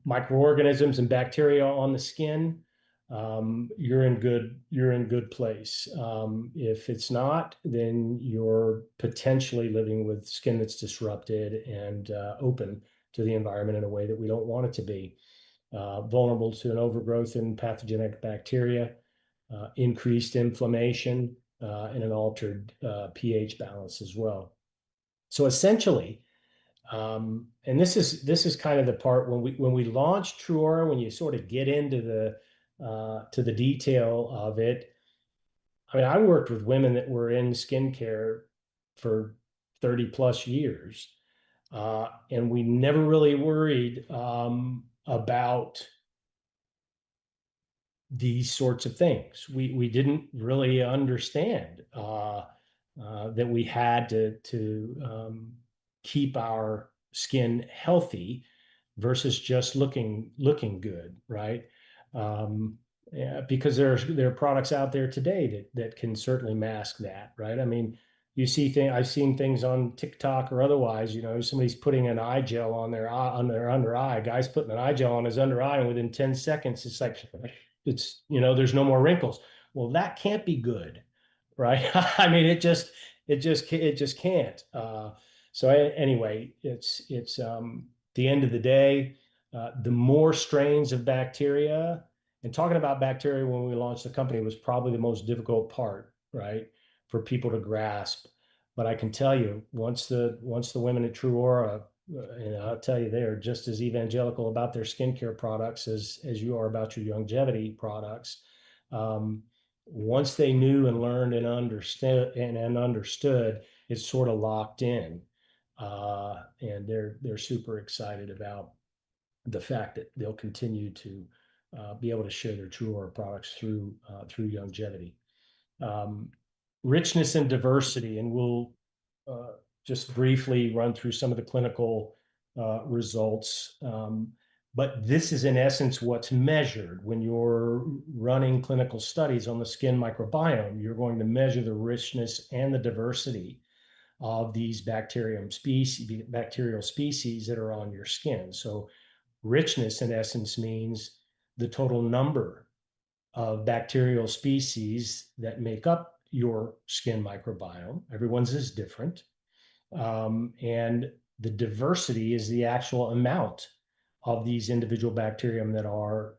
microorganisms and bacteria on the skin, you're in good place. If it's not, then you're potentially living with skin that's disrupted and open to the environment in a way that we don't want it to be. Vulnerable to an overgrowth in pathogenic bacteria, increased inflammation, and an altered pH balance as well. So essentially, and this is kind of the part when we launched TrūAura, when you sort of get into the detail of it. I mean, I worked with women that were in skincare for 30 plus years, and we never really worried about these sorts of things. We didn't really understand that we had to keep our skin healthy versus just looking good, right? Yeah, because there are products out there today that can certainly mask that, right? I mean, I've seen things on TikTok or otherwise, somebody's putting an eye gel on their under eye. Guy's putting an eye gel on his under eye, and within 10 seconds, there's no more wrinkles. Well, that can't be good, right? I mean, it just can't. So anyway, it's the end of the day, the more strains of bacteria, and talking about bacteria when we launched the company was probably the most difficult part, right, for people to grasp. But I can tell you, once the women at TrūAura, and I'll tell you, they are just as evangelical about their skincare products as you are about your longevity products. Once they knew and learned and understood, it's sort of locked in, and they're super excited about the fact that they'll continue to be able to share their TrūAura products through longevity. Richness and diversity, and we'll just briefly run through some of the clinical results. But this is in essence what's measured when you're running clinical studies on the skin microbiome. You're going to measure the richness and the diversity of these bacterial species that are on your skin. So richness in essence means the total number of bacterial species that make up your skin microbiome. Everyone's is different. And the diversity is the actual amount of these individual bacterium that are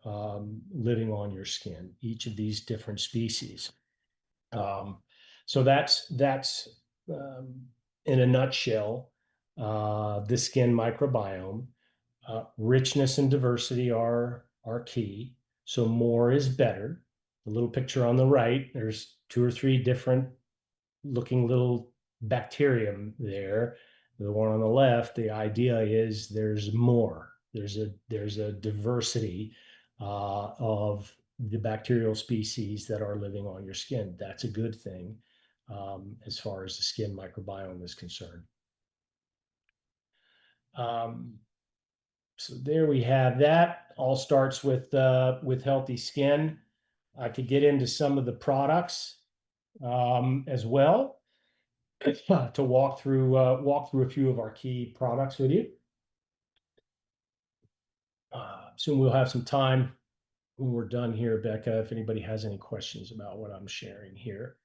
living on your skin, each of these different species. So that's in a nutshell, the skin microbiome. Richness and diversity are key. So more is better. The little picture on the right, there's 2 or 3 different looking little bacterium there. The one on the left, the idea is there's more. There's a diversity of the bacterial species that are living on your skin. That's a good thing as far as the skin microbiome is concerned. So there we have that. All starts with healthy skin. I could get into some of the products as well to walk through a few of our key products with you. Soon we'll have some time when we're done here, Becca, if anybody has any questions about what I'm sharing here.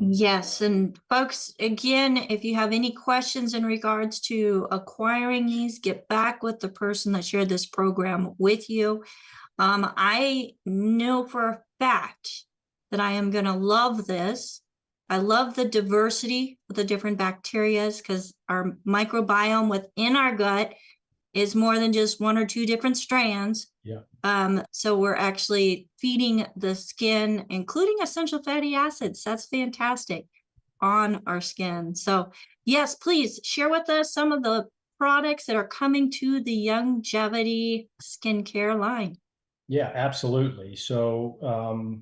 Yes, and folks, again, if you have any questions in regards to acquiring these, get back with the person that shared this program with you. I know for a fact that I am going to love this. I love the diversity of the different bacterias because our microbiome within our gut is more than just one or two different strands. Yeah. So we're actually feeding the skin, including essential fatty acids. That's fantastic on our skin. So yes, please share with us some of the products that are coming to the Longevity skincare line. Yeah, absolutely. So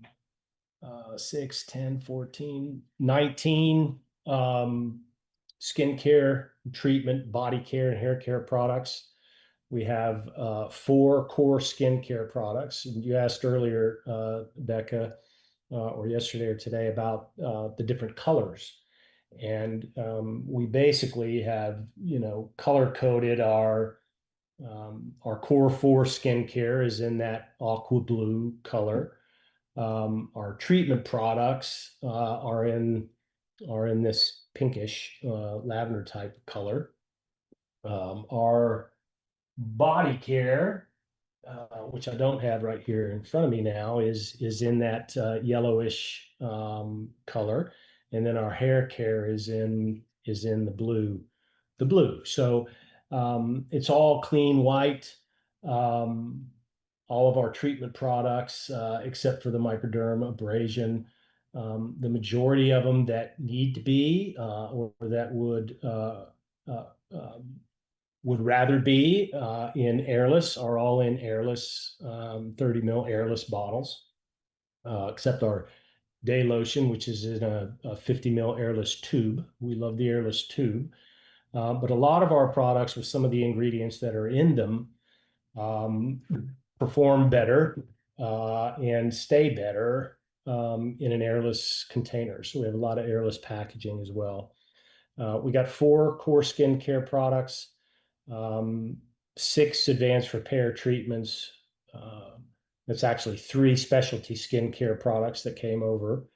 6, 10, 14, 19 skincare, treatment, body care, and hair care products. We have 4 core skincare products. And you asked earlier, Becca, or yesterday or today about the different colors. And we basically have, color coded our core 4 skincare is in that aqua blue color. Our treatment products are in this pinkish lavender type color. Our body care, which I don't have right here in front of me now, is in that yellowish color, and then our hair care is in the blue. So it's all clean white. All of our treatment products, except for the microderm abrasion, the majority of them that need to be or that would rather be in airless are all in airless 30 ml airless bottles, except our day lotion, which is in a 50 ml airless tube. We love the airless tube. But a lot of our products with some of the ingredients that are in them perform better and stay better in an airless container. So we have a lot of airless packaging as well. We got 4 core skincare products, 6 advanced repair treatments. That's actually 3 specialty skincare products that came over,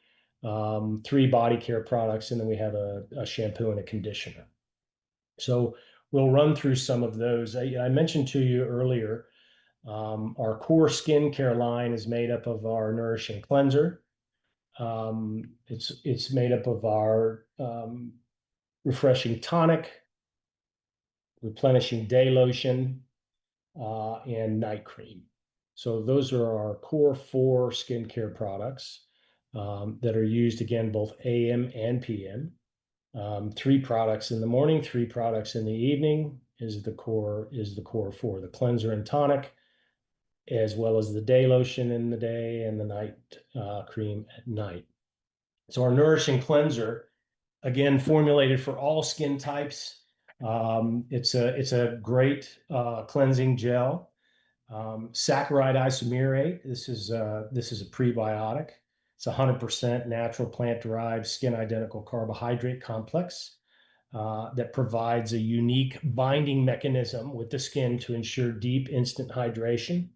3 body care products, and then we have a shampoo and a conditioner. So we'll run through some of those. I mentioned to you earlier, our core skincare line is made up of our nourishing cleanser. It's made up of our refreshing tonic, replenishing day lotion, and night cream. So those are our core 4 skincare products that are used, again, both AM and PM. 3 products in the morning, 3 products in the evening is the core 4, the cleanser and tonic, as well as the day lotion in the day and the night cream at night. So our nourishing cleanser, again, formulated for all skin types. It's a great cleansing gel. Saccharide isomerate. This is a prebiotic. It's 100% natural plant-derived skin-identical carbohydrate complex that provides a unique binding mechanism with the skin to ensure deep instant hydration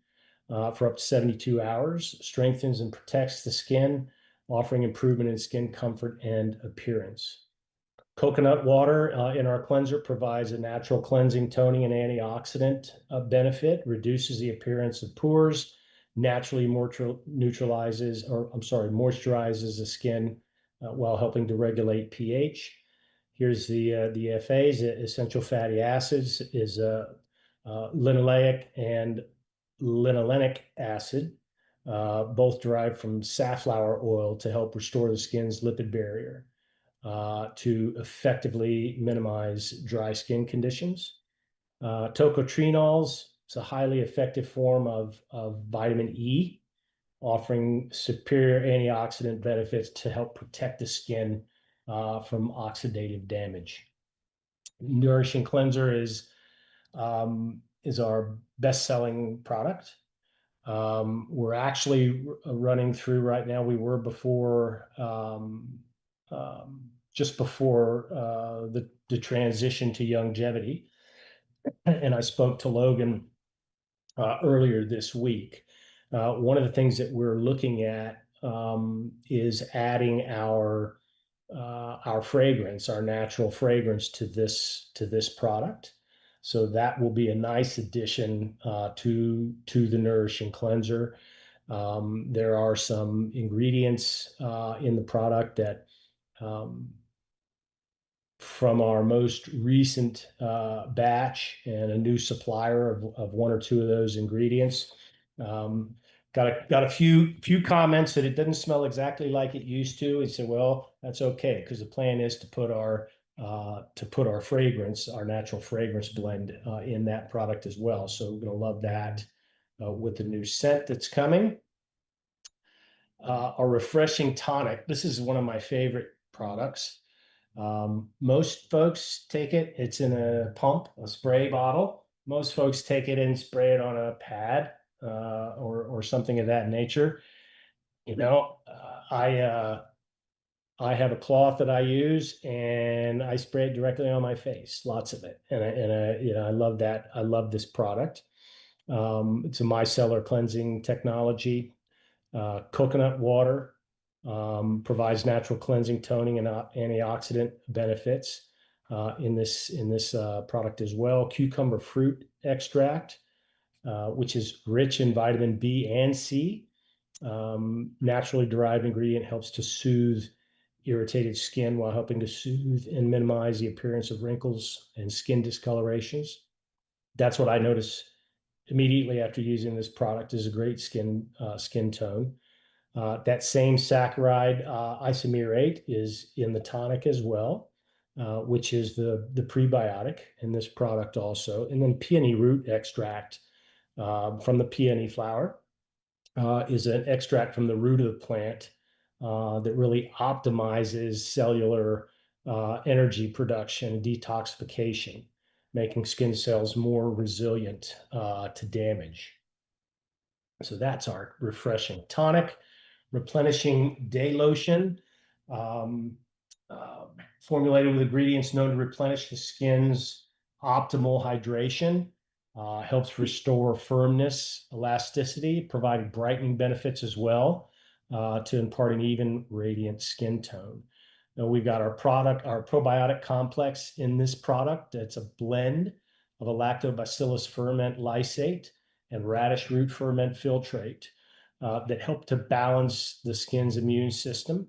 for up to 72 hours, strengthens and protects the skin, offering improvement in skin comfort and appearance. Coconut water in our cleanser provides a natural cleansing, toning, and antioxidant benefit, reduces the appearance of pores, naturally moisturizes the skin while helping to regulate pH. Here's the FAs, essential fatty acids, is linoleic and linolenic acid, both derived from safflower oil to help restore the skin's lipid barrier to effectively minimize dry skin conditions. Tocotrienols It's a highly effective form of vitamin E, offering superior antioxidant benefits to help protect the skin from oxidative damage. Nourishing Cleanser is our best-selling product. We're actually running through right now. We were before, just before the transition to longevity. And I spoke to Logan earlier this week. One of the things that we're looking at is adding our fragrance, our natural fragrance, to this product. So that will be a nice addition to the Nourishing Cleanser. There are some ingredients in the product that from our most recent batch and a new supplier of one or two of those ingredients. Got a few comments that it doesn't smell exactly like it used to. And said, well, that's okay, because the plan is to put our fragrance, our natural fragrance blend in that product as well. So we're going to love that with the new scent that's coming. Our Refreshing Tonic. This is one of my favorite products. Most folks take it, it's in a pump, a spray bottle. Most folks take it and spray it on a pad or something of that nature. You know, I have a cloth that I use and I spray it directly on my face, lots of it. And I love that. I love this product. It's a micellar cleansing technology. Coconut water provides natural cleansing, toning, and antioxidant benefits in this product as well. Cucumber fruit extract, which is rich in vitamin B and C. Naturally derived ingredient, helps to soothe irritated skin while helping to soothe and minimize the appearance of wrinkles and skin discolorations. That's what I notice immediately after using this product, is a great skin tone. That same saccharide, isomerate, is in the tonic as well, which is the prebiotic in this product also. And then peony root extract from the peony flower is an extract from the root of the plant that really optimizes cellular energy production, detoxification, making skin cells more resilient to damage. So that's our Refreshing Tonic. Replenishing Day Lotion, formulated with ingredients known to replenish the skin's optimal hydration, helps restore firmness, elasticity, providing brightening benefits as well, to impart an even, radiant skin tone. Now we've got our probiotic complex in this product. It's a blend of a lactobacillus ferment lysate and radish root ferment filtrate that help to balance the skin's immune system,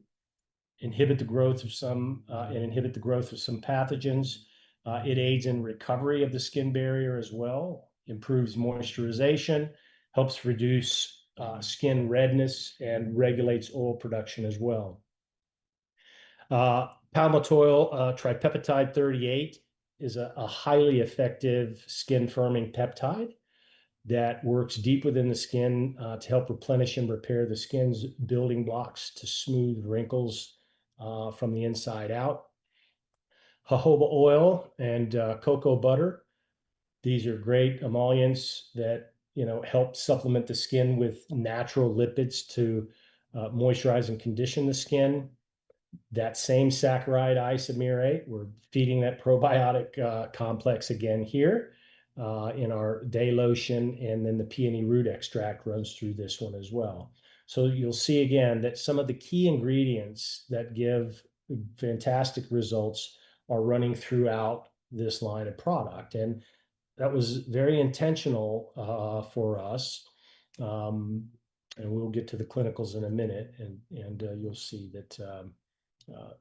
inhibit the growth of some pathogens. It aids in recovery of the skin barrier as well, improves moisturization, helps reduce skin redness, and regulates oil production as well. Palmitoyl tripeptide 38 is a highly effective skin firming peptide that works deep within the skin to help replenish and repair the skin's building blocks to smooth wrinkles from the inside out. Jojoba oil and cocoa butter. These are great emollients that help supplement the skin with natural lipids to moisturize and condition the skin. That same saccharide, isomerate, we're feeding that probiotic complex again here in our day lotion, and then the peony root extract runs through this one as well. So you'll see again that some of the key ingredients that give fantastic results are running throughout this line of product. And that was very intentional for us. And we'll get to the clinicals in a minute, and you'll see that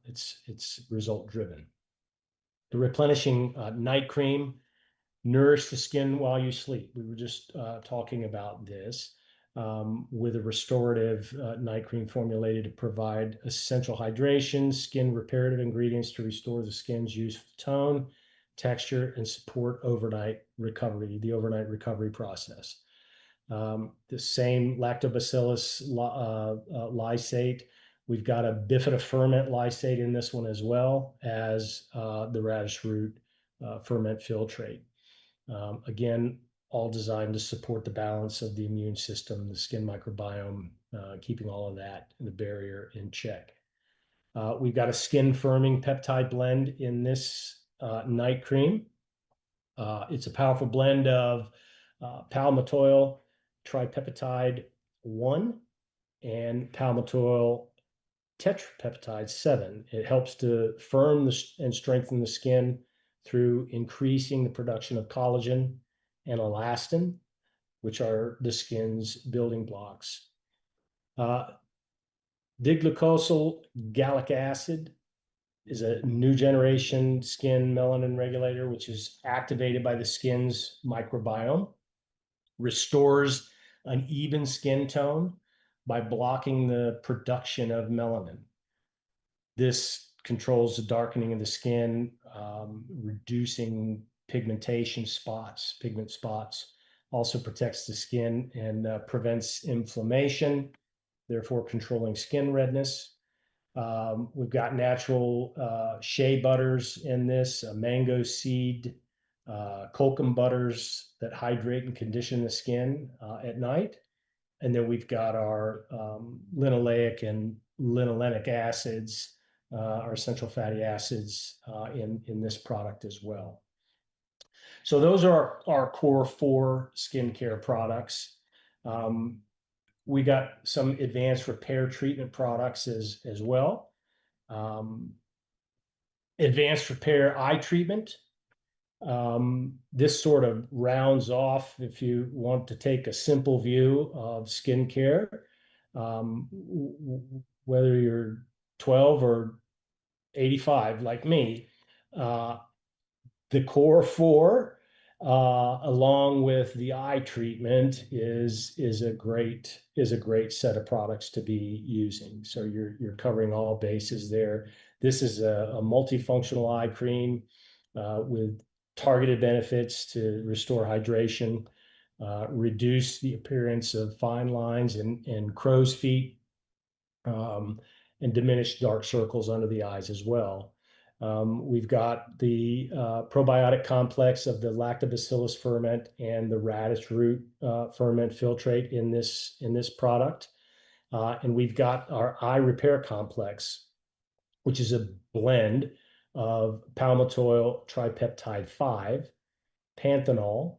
it's result driven. The replenishing night cream, nourish the skin while you sleep. We were just talking about this with a restorative night cream formulated to provide essential hydration, skin reparative ingredients to restore the skin's youthful tone, texture, and support overnight recovery, the overnight recovery process. The same lactobacillus lysate. We've got a bifidoferment lysate in this one as well as the radish root ferment filtrate. Again, all designed to support the balance of the immune system, the skin microbiome, keeping all of that, the barrier in check. We've got a skin firming peptide blend in this night cream. It's a powerful blend of palmitoyl tripeptide 1 and palmitoyl tetrapeptide 7. It helps to firm and strengthen the skin through increasing the production of collagen and elastin, which are the skin's building blocks. Diglycosyl gallic acid is a new generation skin melanin regulator, which is activated by the skin's microbiome, restores an even skin tone by blocking the production of melanin. This controls the darkening of the skin, reducing pigmentation spots, pigment spots, also protects the skin and prevents inflammation, therefore controlling skin redness. We've got natural shea butters in this, mango seed, kokum butters that hydrate and condition the skin at night. And then we've got our linoleic and linolenic acids, our essential fatty acids in this product as well. So those are our core 4 skincare products. We got some advanced repair treatment products as well. Advanced repair eye treatment. This sort of rounds off, if you want to take a simple view of skincare, whether you're 12 or 85 like me, the core 4, along with the eye treatment, is a great set of products to be using. So you're covering all bases there. This is a multifunctional eye cream with targeted benefits to restore hydration, reduce the appearance of fine lines and crow's feet, and diminish dark circles under the eyes as well. We've got the probiotic complex of the lactobacillus ferment and the radish root ferment filtrate in this product. And we've got our eye repair complex, which is a blend of palmitoyl tripeptide 5, panthenol,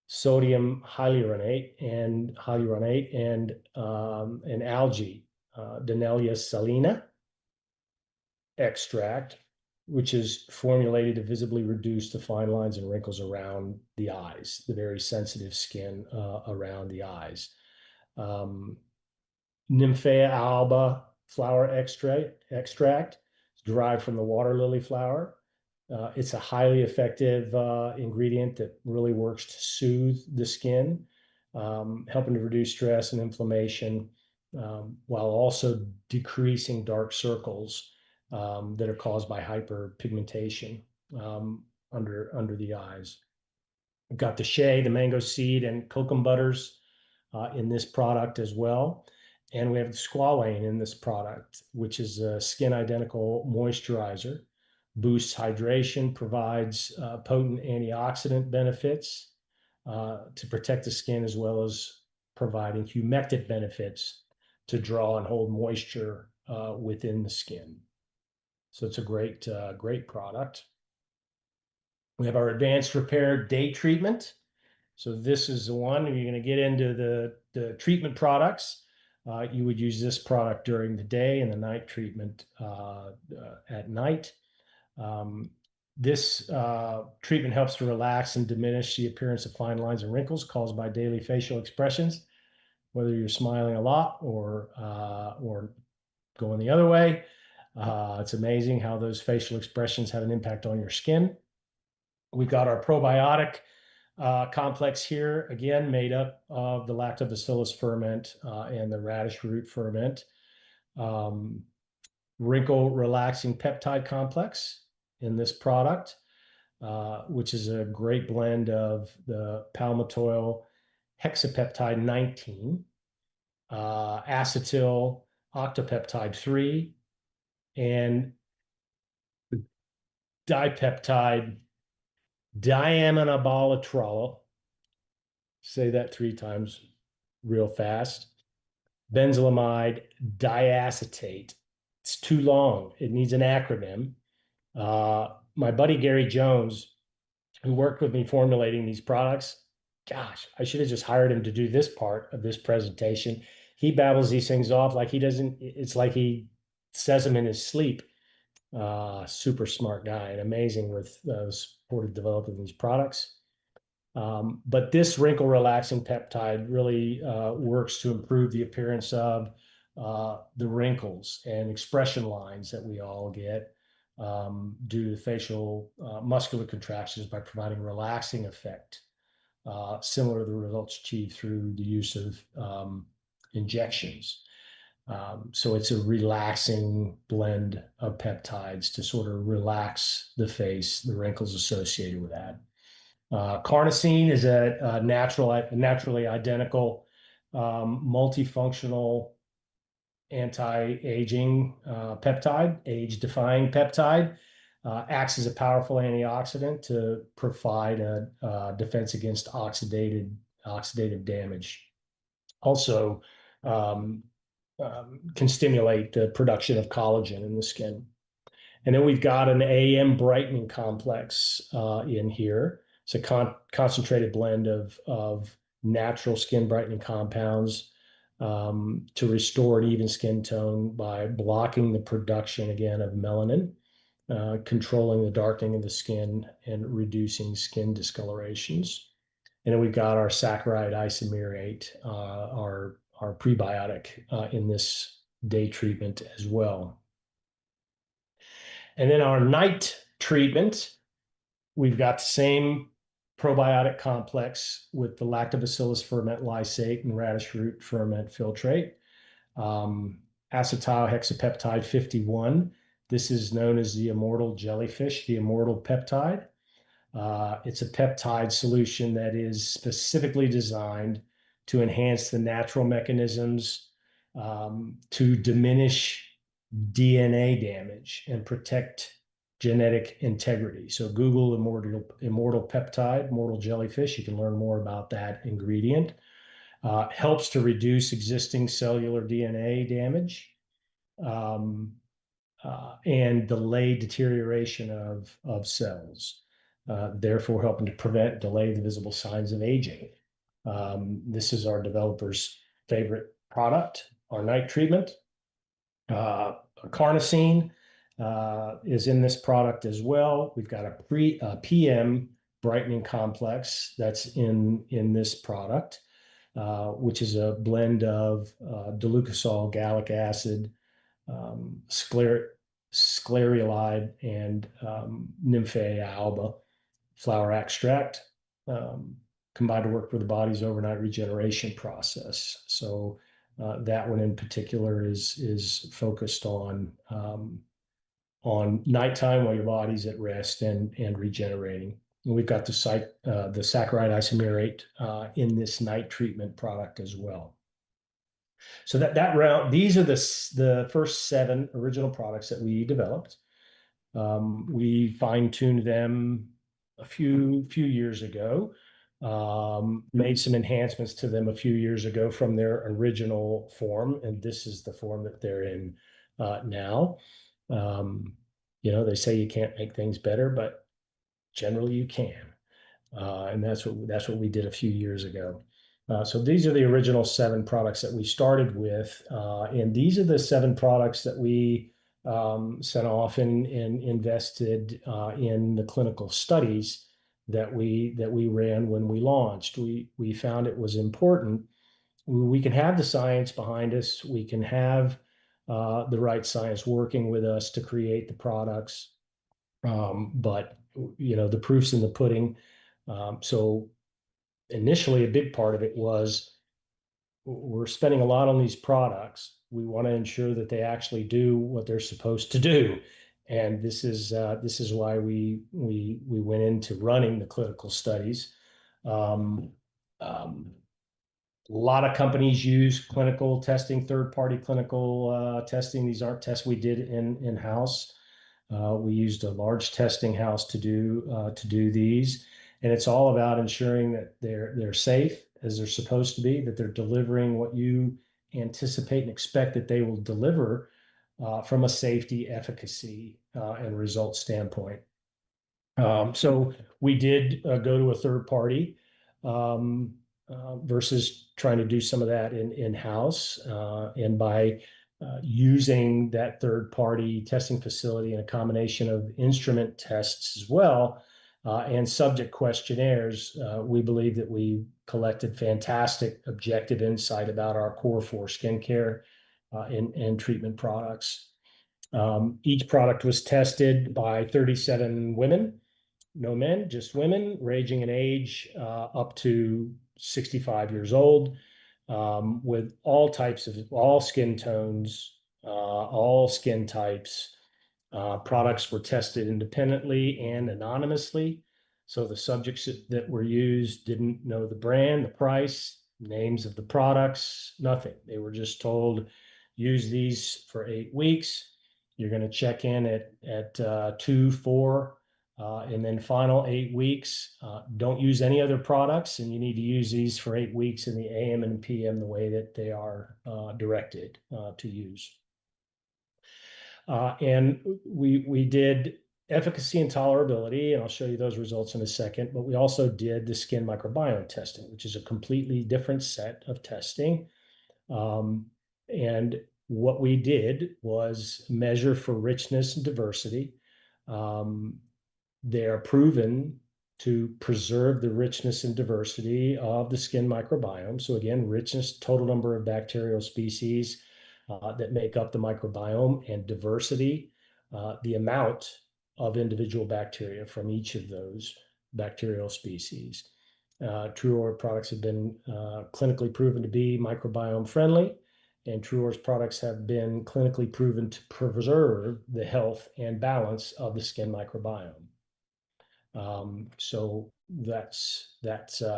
sodium hyaluronate, and algae, Danelia salina extract, which is formulated to visibly reduce the fine lines and wrinkles around the eyes, the very sensitive skin around the eyes. Nymphaea alba flower extract is derived from the water lily flower. It's a highly effective ingredient that really works to soothe the skin, helping to reduce stress and inflammation, while also decreasing dark circles that are caused by hyperpigmentation under the eyes. We've got the shea, the mango seed, and kokum butters in this product as well. And we have the squalane in this product, which is a skin identical moisturizer, boosts hydration, provides potent antioxidant benefits to protect the skin, as well as providing humectant benefits to draw and hold moisture within the skin. So it's a great product. We have our advanced repair day treatment. So this is the one, if you're going to get into the treatment products, you would use this product during the day, and the night treatment at night. This treatment helps to relax and diminish the appearance of fine lines and wrinkles caused by daily facial expressions, whether you're smiling a lot or going the other way. It's amazing how those facial expressions have an impact on your skin. We've got our probiotic complex here, again, made up of the lactobacillus ferment and the radish root ferment. Wrinkle relaxing peptide complex in this product. which is a great blend of the palmitoyl hexapeptide 19, acetyl octopeptide 3, and dipeptide diaminobalatrol. Say that 3 times real fast. Benzylamide diacetate. It's too long. It needs an acronym. My buddy Gary Jones, who worked with me formulating these products, gosh, I should have just hired him to do this part of this presentation. He babbles these things off like he doesn't, it's like he says them in his sleep. Super smart guy and amazing with the support of developing these products. But this wrinkle relaxing peptide really works to improve the appearance of the wrinkles and expression lines that we all get due to facial muscular contractions by providing a relaxing effect, similar to the results achieved through the use of injections. So it's a relaxing blend of peptides to sort of relax the face, the wrinkles associated with that. Carnosine is a naturally identical multifunctional anti-aging peptide, age-defying peptide, acts as a powerful antioxidant to provide a defense against oxidative damage. Also, can stimulate the production of collagen in the skin. And then we've got an AM brightening complex in here. It's a concentrated blend of natural skin brightening compounds to restore an even skin tone by blocking the production, again, of melanin, controlling the darkening of the skin, and reducing skin discolorations. And then we've got our saccharide isomerate, our prebiotic in this day treatment as well. And then our night treatment, we've got the same probiotic complex with the lactobacillus ferment lysate and radish root ferment filtrate. Acetyl hexapeptide 51. This is known as the immortal jellyfish, the immortal peptide. It's a peptide solution that is specifically designed to enhance the natural mechanisms to diminish DNA damage and protect genetic integrity. So Google immortal peptide, immortal jellyfish. You can learn more about that ingredient. Helps to reduce existing cellular DNA damage and delay deterioration of cells, therefore helping to prevent, delay the visible signs of aging. This is our developer's favorite product, our night treatment. Carnosine is in this product as well. We've got a PM brightening complex that's in this product, which is a blend of delucosol, gallic acid, sclerolide, and Nymphaea alba flower extract, combined to work with the body's overnight regeneration process. So that one in particular is focused on nighttime while your body's at rest and regenerating. And we've got the saccharide isomerate in this night treatment product as well. So that round, these are the first 7 original products that we developed. We fine-tuned them a few years ago. Made some enhancements to them a few years ago from their original form, and this is the form that they're in now. They say you can't make things better, but generally you can, and that's what we did a few years ago. So these are the original 7 products that we started with, and these are the 7 products that we sent off and invested in the clinical studies that we ran when we launched. We found it was important. We can have the science behind us. We can have the right science working with us to create the products, but the proof's in the pudding. So initially, a big part of it was we're spending a lot on these products. We want to ensure that they actually do what they're supposed to do. And this is why we went into running the clinical studies. A lot of companies use clinical testing, third-party clinical testing. These aren't tests we did in-house. We used a large testing house to do these, and it's all about ensuring that they're safe as they're supposed to be, that they're delivering what you anticipate and expect that they will deliver from a safety, efficacy, and result standpoint. So we did go to a third party versus trying to do some of that in-house. And by using that third-party testing facility and a combination of instrument tests as well, and subject questionnaires, we believe that we collected fantastic objective insight about our core four skincare and treatment products. Each product was tested by 37 women, no men, just women, ranging in age up to 65 years old, with all skin tones, all skin types. Products were tested independently and anonymously. So the subjects that were used didn't know the brand, the price, names of the products, nothing. They were just told, use these for 8 weeks. You're going to check in at 2, 4, and then final 8 weeks. Don't use any other products, and you need to use these for 8 weeks in the AM and PM the way that they are directed to use. And we did efficacy and tolerability, and I'll show you those results in a second, but we also did the skin microbiome testing, which is a completely different set of testing. And what we did was measure for richness and diversity. They are proven to preserve the richness and diversity of the skin microbiome. So again, richness, total number of bacterial species that make up the microbiome, and diversity, the amount of individual bacteria from each of those bacterial species. TrūAura products have been clinically proven to be microbiome friendly, and TrūAura's products have been clinically proven to preserve the health and balance of the skin microbiome. So that's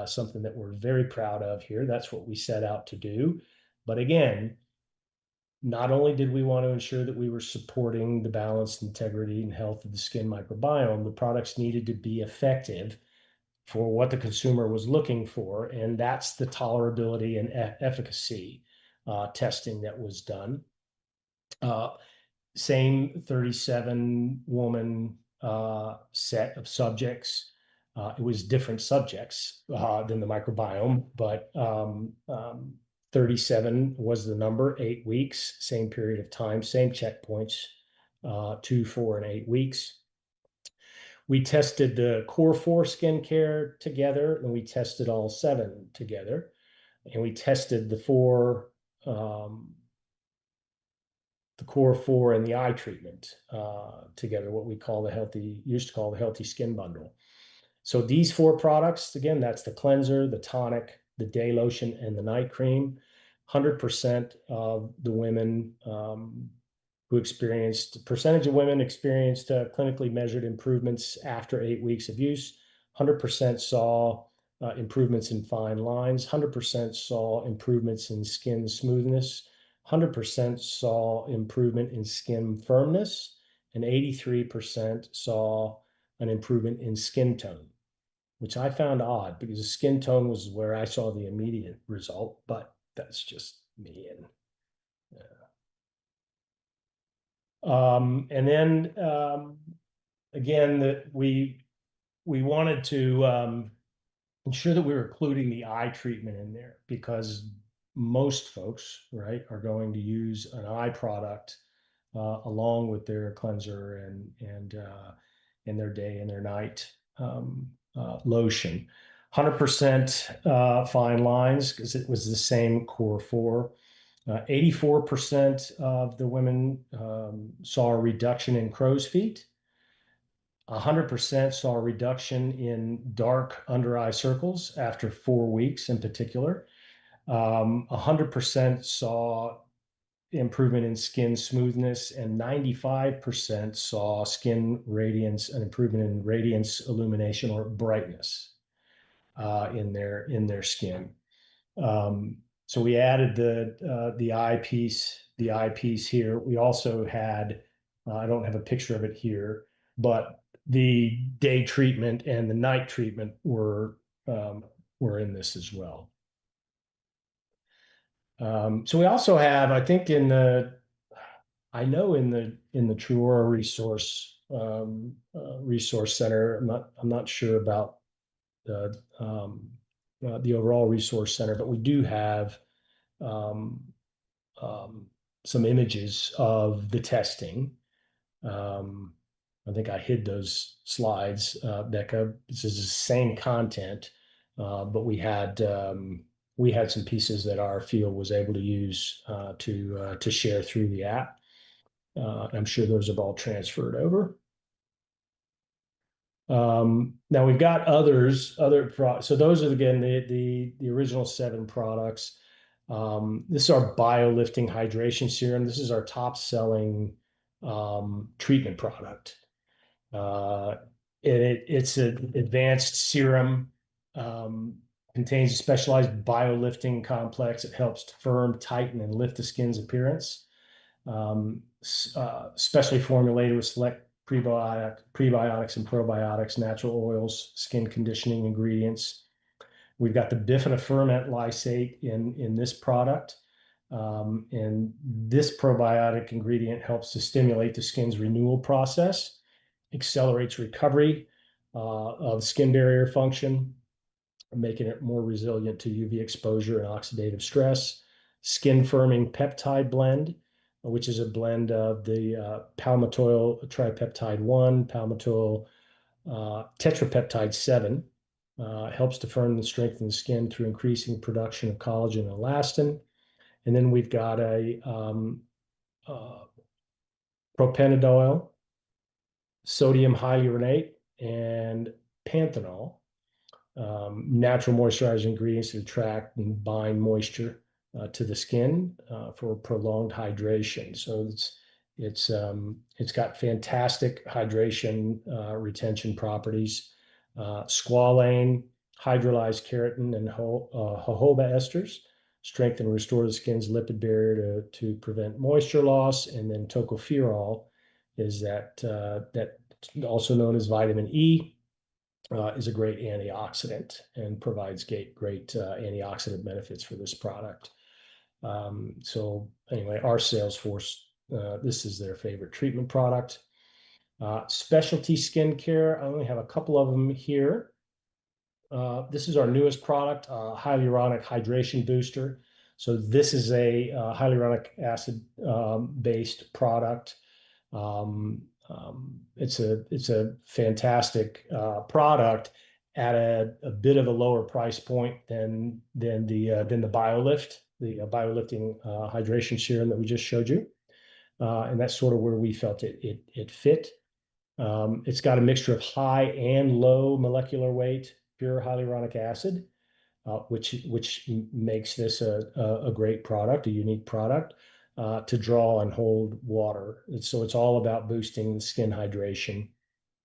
something that we're very proud of here. That's what we set out to do. But again, not only did we want to ensure that we were supporting the balance, integrity, and health of the skin microbiome, the products needed to be effective for what the consumer was looking for, and that's the tolerability and efficacy testing that was done. Same 37-woman set of subjects. It was different subjects than the microbiome, but 37 was the number, 8 weeks, same period of time, same checkpoints, 2, 4, and 8 weeks. We tested the core 4 skincare together, and we tested all 7 together. And we tested the core 4 and the eye treatment together, what we call used to call the healthy skin bundle. So these 4 products, again, that's the cleanser, the tonic, the day lotion, and the night cream. 100% of the women percentage of women experienced clinically measured improvements after 8 weeks of use. 100% saw improvements in fine lines. 100% saw improvements in skin smoothness. 100% saw improvement in skin firmness, and 83% saw an improvement in skin tone, which I found odd because the skin tone was where I saw the immediate result, but that's just me. And then again, that we wanted to ensure that we were including the eye treatment in there, because most folks, right, are going to use an eye product along with their cleanser and their day and their night lotion. 100% fine lines, because it was the same core 4. 84% of the women saw a reduction in crow's feet. 100% saw a reduction in dark under eye circles after 4 weeks in particular. 100% saw improvement in skin smoothness, and 95% saw skin radiance, an improvement in radiance, illumination, or brightness in their skin. So we added the eyepiece here. We also had, I don't have a picture of it here, but the day treatment and the night treatment were in this as well. So we also have, I think in the TrūAura resource center. I'm not sure about the overall resource center, but we do have some images of the testing. I think I hid those slides, Becca. This is the same content, but we had some pieces that our field was able to use to share through the app. I'm sure those have all transferred over. Now we've got other products. So those are, again, the original 7 products. This is our BioLifting Hydration Serum. This is our top selling treatment product. It's an advanced serum, contains a specialized biolifting complex. It helps to firm, tighten, and lift the skin's appearance. Specially formulated with select prebiotics and probiotics, natural oils, skin conditioning ingredients. We've got the bifidobacterium lysate in this product. And this probiotic ingredient helps to stimulate the skin's renewal process, accelerates recovery of skin barrier function, making it more resilient to UV exposure and oxidative stress. Skin firming peptide blend, which is a blend of the palmitoyl tripeptide 1, palmitoyl tetrapeptide 7. Helps to firm and strengthen the skin through increasing production of collagen and elastin. And then we've got a propanediol, sodium hyaluronate, and panthenol, natural moisturizing ingredients to attract and bind moisture to the skin for prolonged hydration. So it's got fantastic hydration retention properties. Squalane, hydrolyzed keratin, and jojoba esters strengthen and restore the skin's lipid barrier to prevent moisture loss. And then tocopherol is that also known as vitamin E, is a great antioxidant and provides great antioxidant benefits for this product. So anyway, our sales force, this is their favorite treatment product. Specialty skincare, I only have a couple of them here. This is our newest product, hyaluronic hydration booster. So this is a hyaluronic acid based product. It's a fantastic product at a bit of a lower price point than the BioLift, the BioLifting hydration serum that we just showed you, and that's sort of where we felt it fit. It's got a mixture of high and low molecular weight pure hyaluronic acid, which makes this a great product, a unique product to draw and hold water. So it's all about boosting the skin hydration.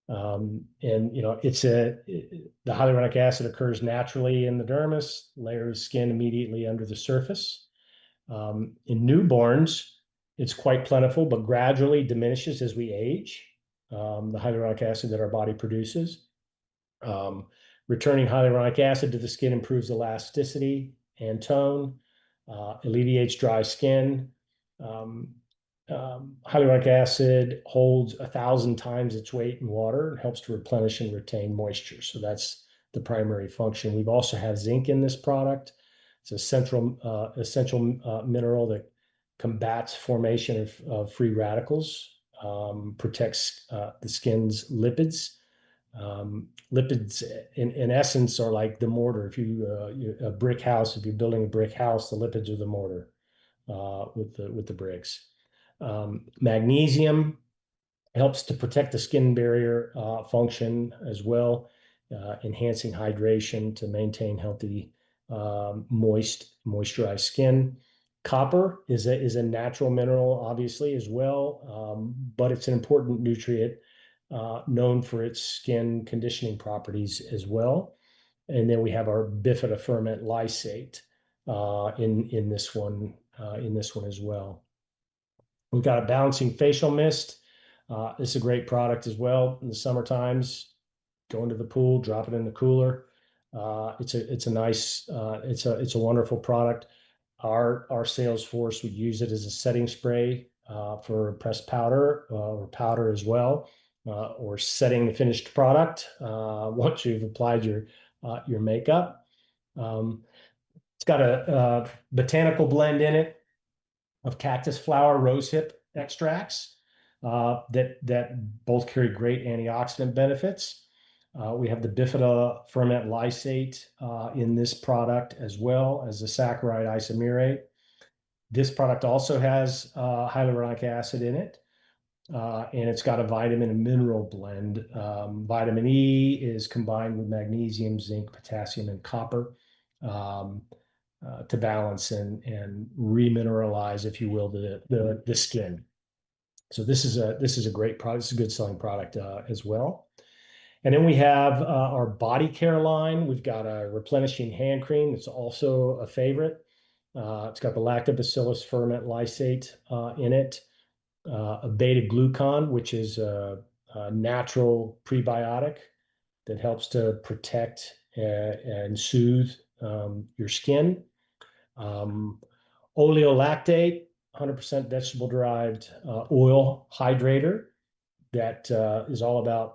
And the hyaluronic acid occurs naturally in the dermis, layers skin immediately under the surface. In newborns, it's quite plentiful, but gradually diminishes as we age. The hyaluronic acid that our body produces. Returning hyaluronic acid to the skin improves elasticity and tone, alleviates dry skin. Hyaluronic acid holds 1,000 times its weight in water and helps to replenish and retain moisture. So that's the primary function. We've also have zinc in this product. It's an essential mineral that combats formation of free radicals, protects the skin's lipids. Lipids, in essence, are like the mortar. If a brick house, if you're building a brick house, the lipids are the mortar with the bricks. Magnesium helps to protect the skin barrier function as well, enhancing hydration to maintain healthy, moisturized skin. Copper is a natural mineral, obviously, as well, but it's an important nutrient known for its skin conditioning properties as well. And then we have our bifidoferment lysate in this one as well. We've got a balancing facial mist. It's a great product as well in the summer times. Go into the pool, drop it in the cooler. It's a wonderful product. Our sales force would use it as a setting spray for pressed powder or powder as well, or setting the finished product once you've applied your makeup. It's got a botanical blend in it of cactus flower, rosehip extracts that both carry great antioxidant benefits. We have the bifidoferment lysate in this product, as well as the saccharide isomerate. This product also has hyaluronic acid in it, and it's got a vitamin and mineral blend. Vitamin E is combined with magnesium, zinc, potassium, and copper to balance and remineralize, if you will, the skin. So this is a great product. It's a good selling product as well. And then we have our body care line. We've got a replenishing hand cream. It's also a favorite. It's got the lactobacillus ferment lysate in it, a beta glucan, which is a natural prebiotic that helps to protect and soothe your skin. Oleolactate, 100% vegetable-derived oil hydrator that is all about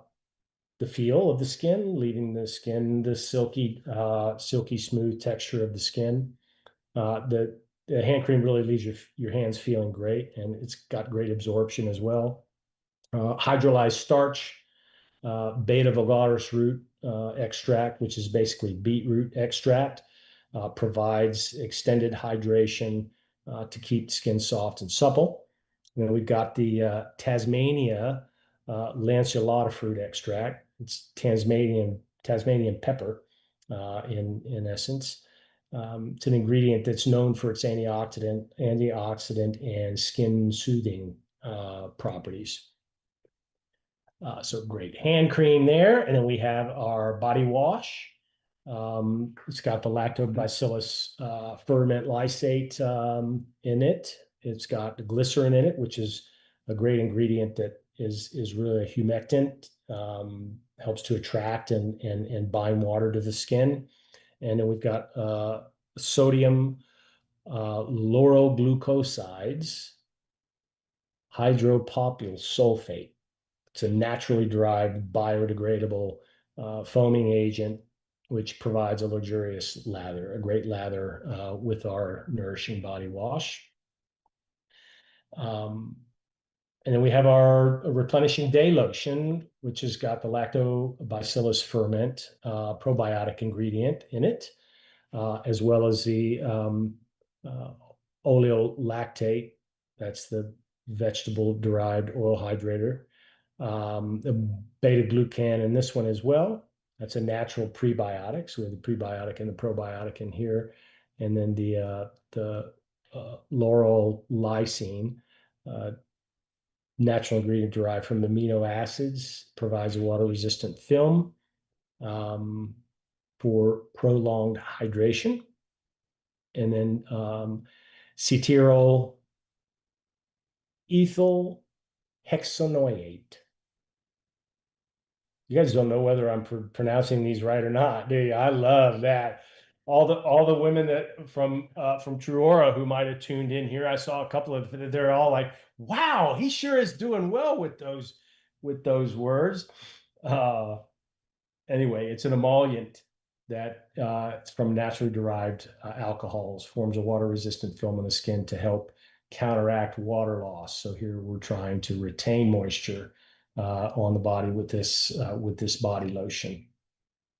the feel of the skin, leaving the skin the silky smooth texture of the skin. The hand cream really leaves your hands feeling great, and it's got great absorption as well. Hydrolyzed starch, beta vulgaris root extract, which is basically beetroot extract, provides extended hydration to keep the skin soft and supple. And then we've got the Tasmania lanceolata fruit extract. It's Tasmanian pepper in essence. It's an ingredient that's known for its antioxidant and skin soothing properties. So great hand cream there. And then we have our body wash. It's got the lactobacillus ferment lysate in it. It's got the glycerin in it, which is a great ingredient that is really a humectant, helps to attract and bind water to the skin. And then we've got sodium lauryl glucosides, hydropopyl sulfate. It's a naturally derived biodegradable foaming agent, which provides a luxurious lather, a great lather with our nourishing body wash. And then we have our replenishing day lotion, which has got the lactobacillus ferment probiotic ingredient in it, as well as the oleolactate. That's the vegetable-derived oil hydrator. The beta-glucan in this one as well. That's a natural prebiotic. So we have the prebiotic and the probiotic in here. And then the lauryl lysine, natural ingredient derived from amino acids, provides a water-resistant film for prolonged hydration. And then cetyl ethyl hexanoate. You guys don't know whether I'm pronouncing these right or not, do you? I love that. All the women that from TrūAura who might have tuned in here, I saw a couple of, they're all like, wow, he sure is doing well with those words. Anyway, it's an emollient that it's from naturally derived alcohols, forms a water-resistant film in the skin to help counteract water loss. So here we're trying to retain moisture on the body with this body lotion.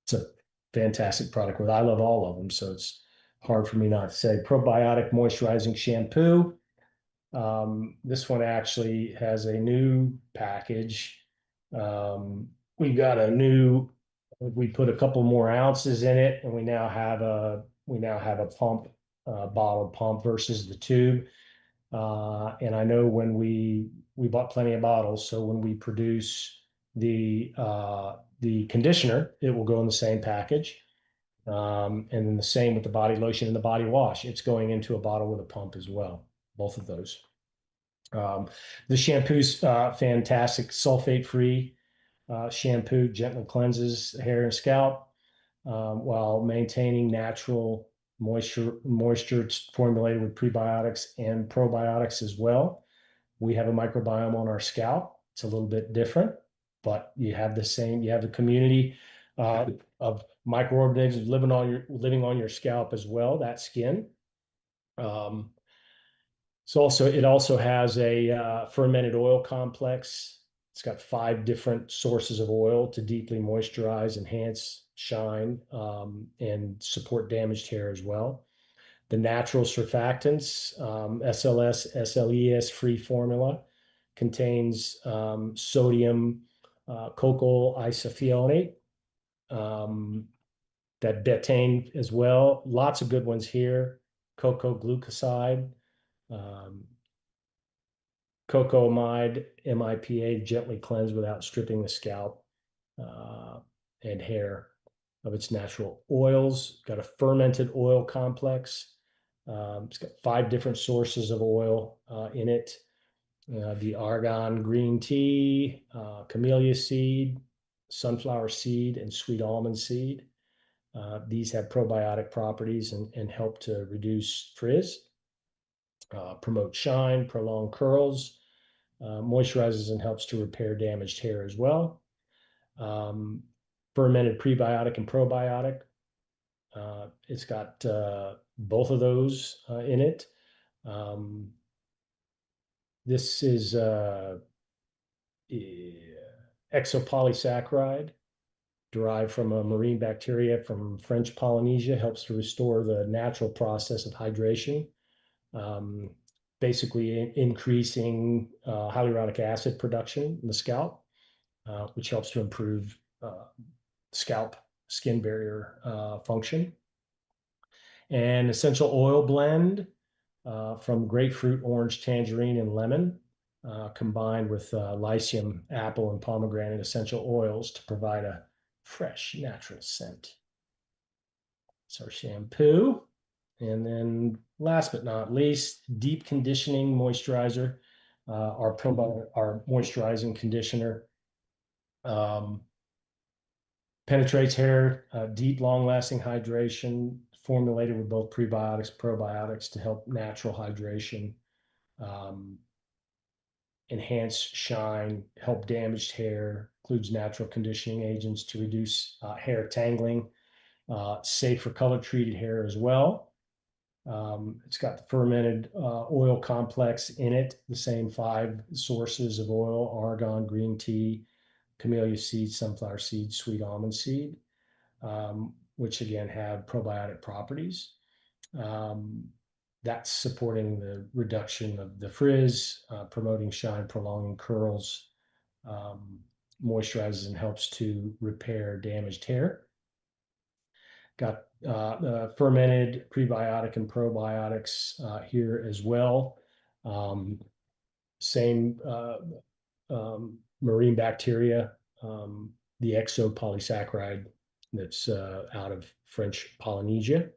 It's a fantastic product. I love all of them, so it's hard for me not to say. Probiotic moisturizing shampoo. This one actually has a new package. We got a new. We put a couple more ounces in it, and we now have a pump bottle pump versus the tube. And I know when we bought plenty of bottles, so when we produce the conditioner, it will go in the same package. And then the same with the body lotion and the body wash. It's going into a bottle with a pump as well, both of those. The shampoo's fantastic, sulfate-free shampoo, gently cleanses hair and scalp while maintaining natural moisture. It's formulated with prebiotics and probiotics as well. We have a microbiome on our scalp. It's a little bit different, but you have the community of microorganisms living on your scalp as well, that skin. It also has a fermented oil complex. It's got 5 different sources of oil to deeply moisturize, enhance, shine, and support damaged hair as well. The natural surfactants, SLS, SLES-free formula, contains sodium cocoa isophyonate, that betaine as well. Lots of good ones here. Cocoa glucoside, cocoamide, MIPA, gently cleanse without stripping the scalp and hair of its natural oils. Got a fermented oil complex. It's got 5 different sources of oil in it. The argan green tea, camellia seed, sunflower seed, and sweet almond seed. These have probiotic properties and help to reduce frizz, promote shine, prolong curls, moisturizes and helps to repair damaged hair as well. Fermented prebiotic and probiotic. It's got both of those in it. This is exopolysaccharide derived from a marine bacteria from French Polynesia, helps to restore the natural process of hydration, basically increasing hyaluronic acid production in the scalp, which helps to improve scalp skin barrier function. An essential oil blend from grapefruit, orange, tangerine, and lemon, combined with lycium, apple, and pomegranate essential oils to provide a fresh, natural scent. It's our shampoo. And then last but not least, deep conditioning moisturizer, our moisturizing conditioner. Penetrates hair, deep, long-lasting hydration, formulated with both prebiotics, probiotics to help natural hydration, enhance shine, help damaged hair, includes natural conditioning agents to reduce hair tangling, safe for color-treated hair as well. It's got the fermented oil complex in it, the same 5 sources of oil: argan, green tea, camellia seed, sunflower seed, sweet almond seed, which again have probiotic properties. That's supporting the reduction of the frizz, promoting shine, prolonging curls, moisturizes and helps to repair damaged hair. Got fermented prebiotic and probiotics here as well. Same marine bacteria, the exopolysaccharide that's out of French Polynesia.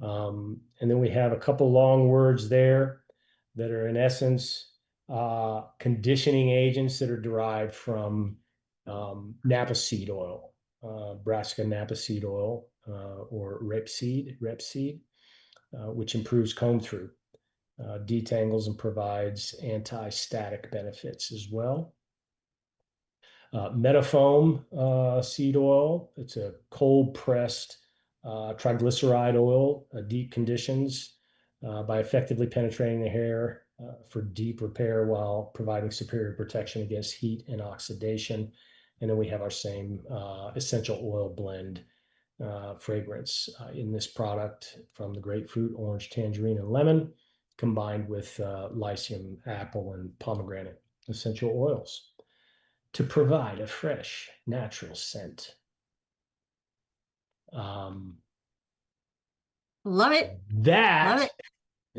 And then we have a couple long words there that are in essence conditioning agents that are derived from Napa seed oil, Brassica Napa seed oil, or rapeseed, which improves comb through, detangles and provides anti-static benefits as well. Metafoam seed oil, it's a cold pressed triglyceride oil, deep conditions by effectively penetrating the hair for deep repair while providing superior protection against heat and oxidation. And then we have our same essential oil blend fragrance in this product from the grapefruit, orange, tangerine, and lemon, combined with lycium, apple, and pomegranate essential oils to provide a fresh, natural scent. Love it. Love That it.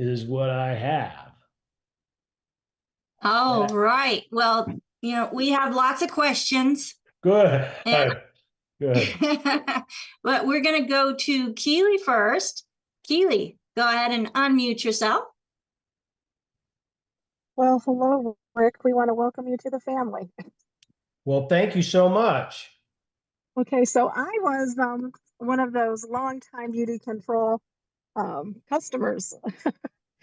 is what I have. Oh, right. Well, we have lots of questions. Good. And Good. but we're going to go to Keely first. Keely, go ahead and unmute yourself. Well, hello, Rick. We want to welcome you to the family. Well, thank you so much. Okay, so I was one of those longtime beauty control customers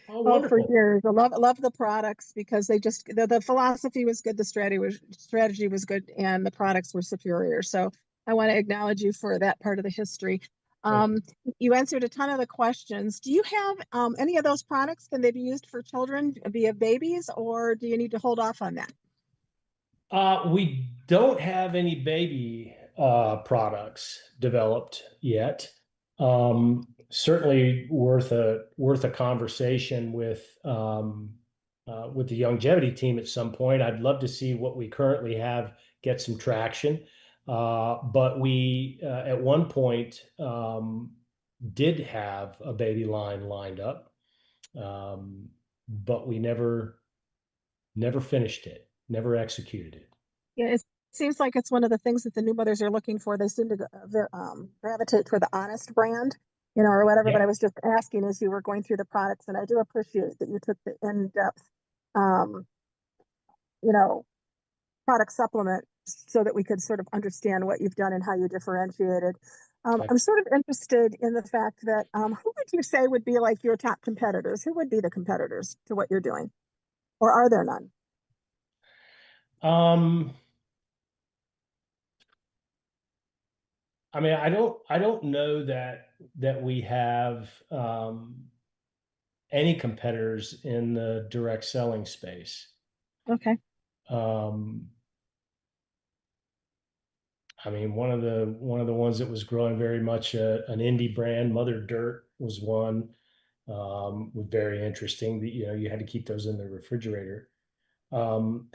Oh, for wonderful. years. I love the products because they just the philosophy was good, the strategy was good, and the products were superior. So I want to acknowledge you for that part of the history. Thank You answered a ton of the questions. Do you have any of those products? Can they be used for children via babies, or do you need to hold off on that? We don't have any baby products developed yet. Certainly worth a conversation with the longevity team at some point. I'd love to see what we currently have get some traction. But we at one point did have a baby line lined up, but we never finished it, never executed it. Yeah, it seems like it's one of the things that the new mothers are looking for. They seem to gravitate toward the Honest brand, or whatever. But I Yeah. was just asking as you were going through the products, and I do appreciate that you took the in-depth, um, you know, product supplement so that we could sort of understand what you've done and how you differentiated. I'm sort of interested in the fact that who would you say would be like your top competitors? Who would be the competitors to what you're doing, or are there none? Um, I mean, I don't know that we have any competitors in the direct selling space. Okay. Um, I mean, one of the ones that was growing very much an indie brand, Mother Dirt was one. Was very interesting. That you had to keep those in the refrigerator. And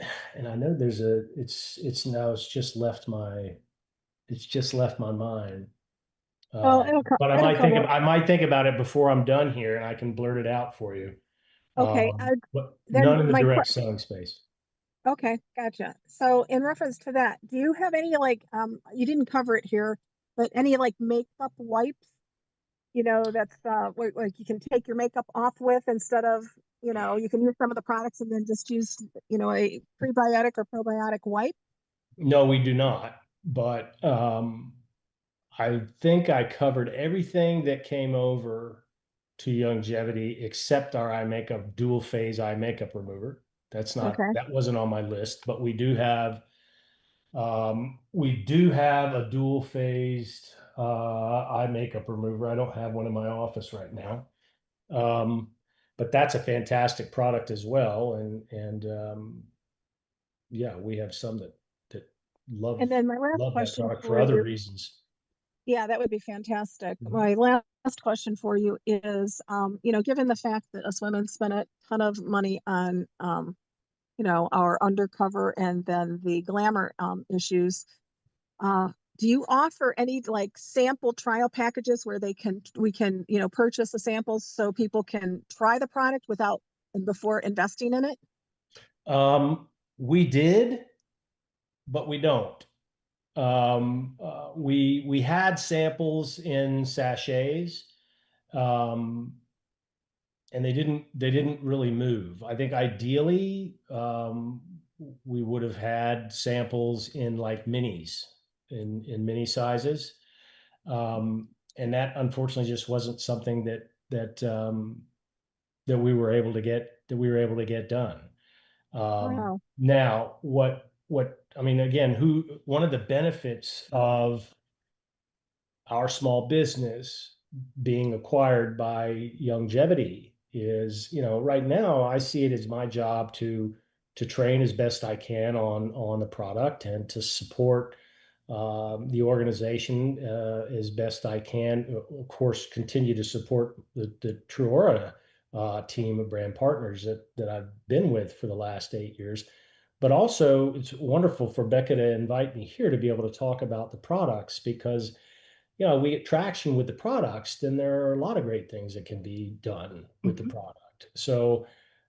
I know it's just left my mind. Well, it'll come. But It'll come. I might think about it before I'm done here, and I can blurt it out for you. Okay. But Then none in the my direct selling space. Okay, gotcha. So in reference to that, do you have any you didn't cover it here, but any like makeup wipes, that's like you can take your makeup off with instead of, you can use some of the products and then just use, a prebiotic or probiotic wipe? No, we do not. But I think I covered everything that came over to longevity except our eye makeup dual phase eye makeup remover. Okay. That wasn't on my list, but we do have a dual phased eye makeup remover. I don't have one in my office right now. But that's a fantastic product as well. And yeah, we have some that And then my last love that question product for for other you. reasons. Yeah, that would be fantastic. Mhm. My last question for you is, given the fact that us women spend a ton of money on, our undercover and then the glamour issues. Uh, do you offer any like sample trial packages where we can, purchase the samples so people can try the product without and before investing in it? We did, but we don't. We had samples in sachets, um, and they didn't really move. I think ideally, we would have had samples in like minis, in mini sizes, and that unfortunately just wasn't something that we were able to get done. Wow. Now, what I mean, again, one of the benefits of our small business being acquired by longevity is, right now I see it as my job to train as best I can on the product and to support the organization as best I can. Of course, continue to support the TrūAura team of brand partners that I've been with for the last 8 years. But also, it's wonderful for Becca to invite me here to be able to talk about the products because we get traction with the products, then there are a lot of great things that can be done with the product. So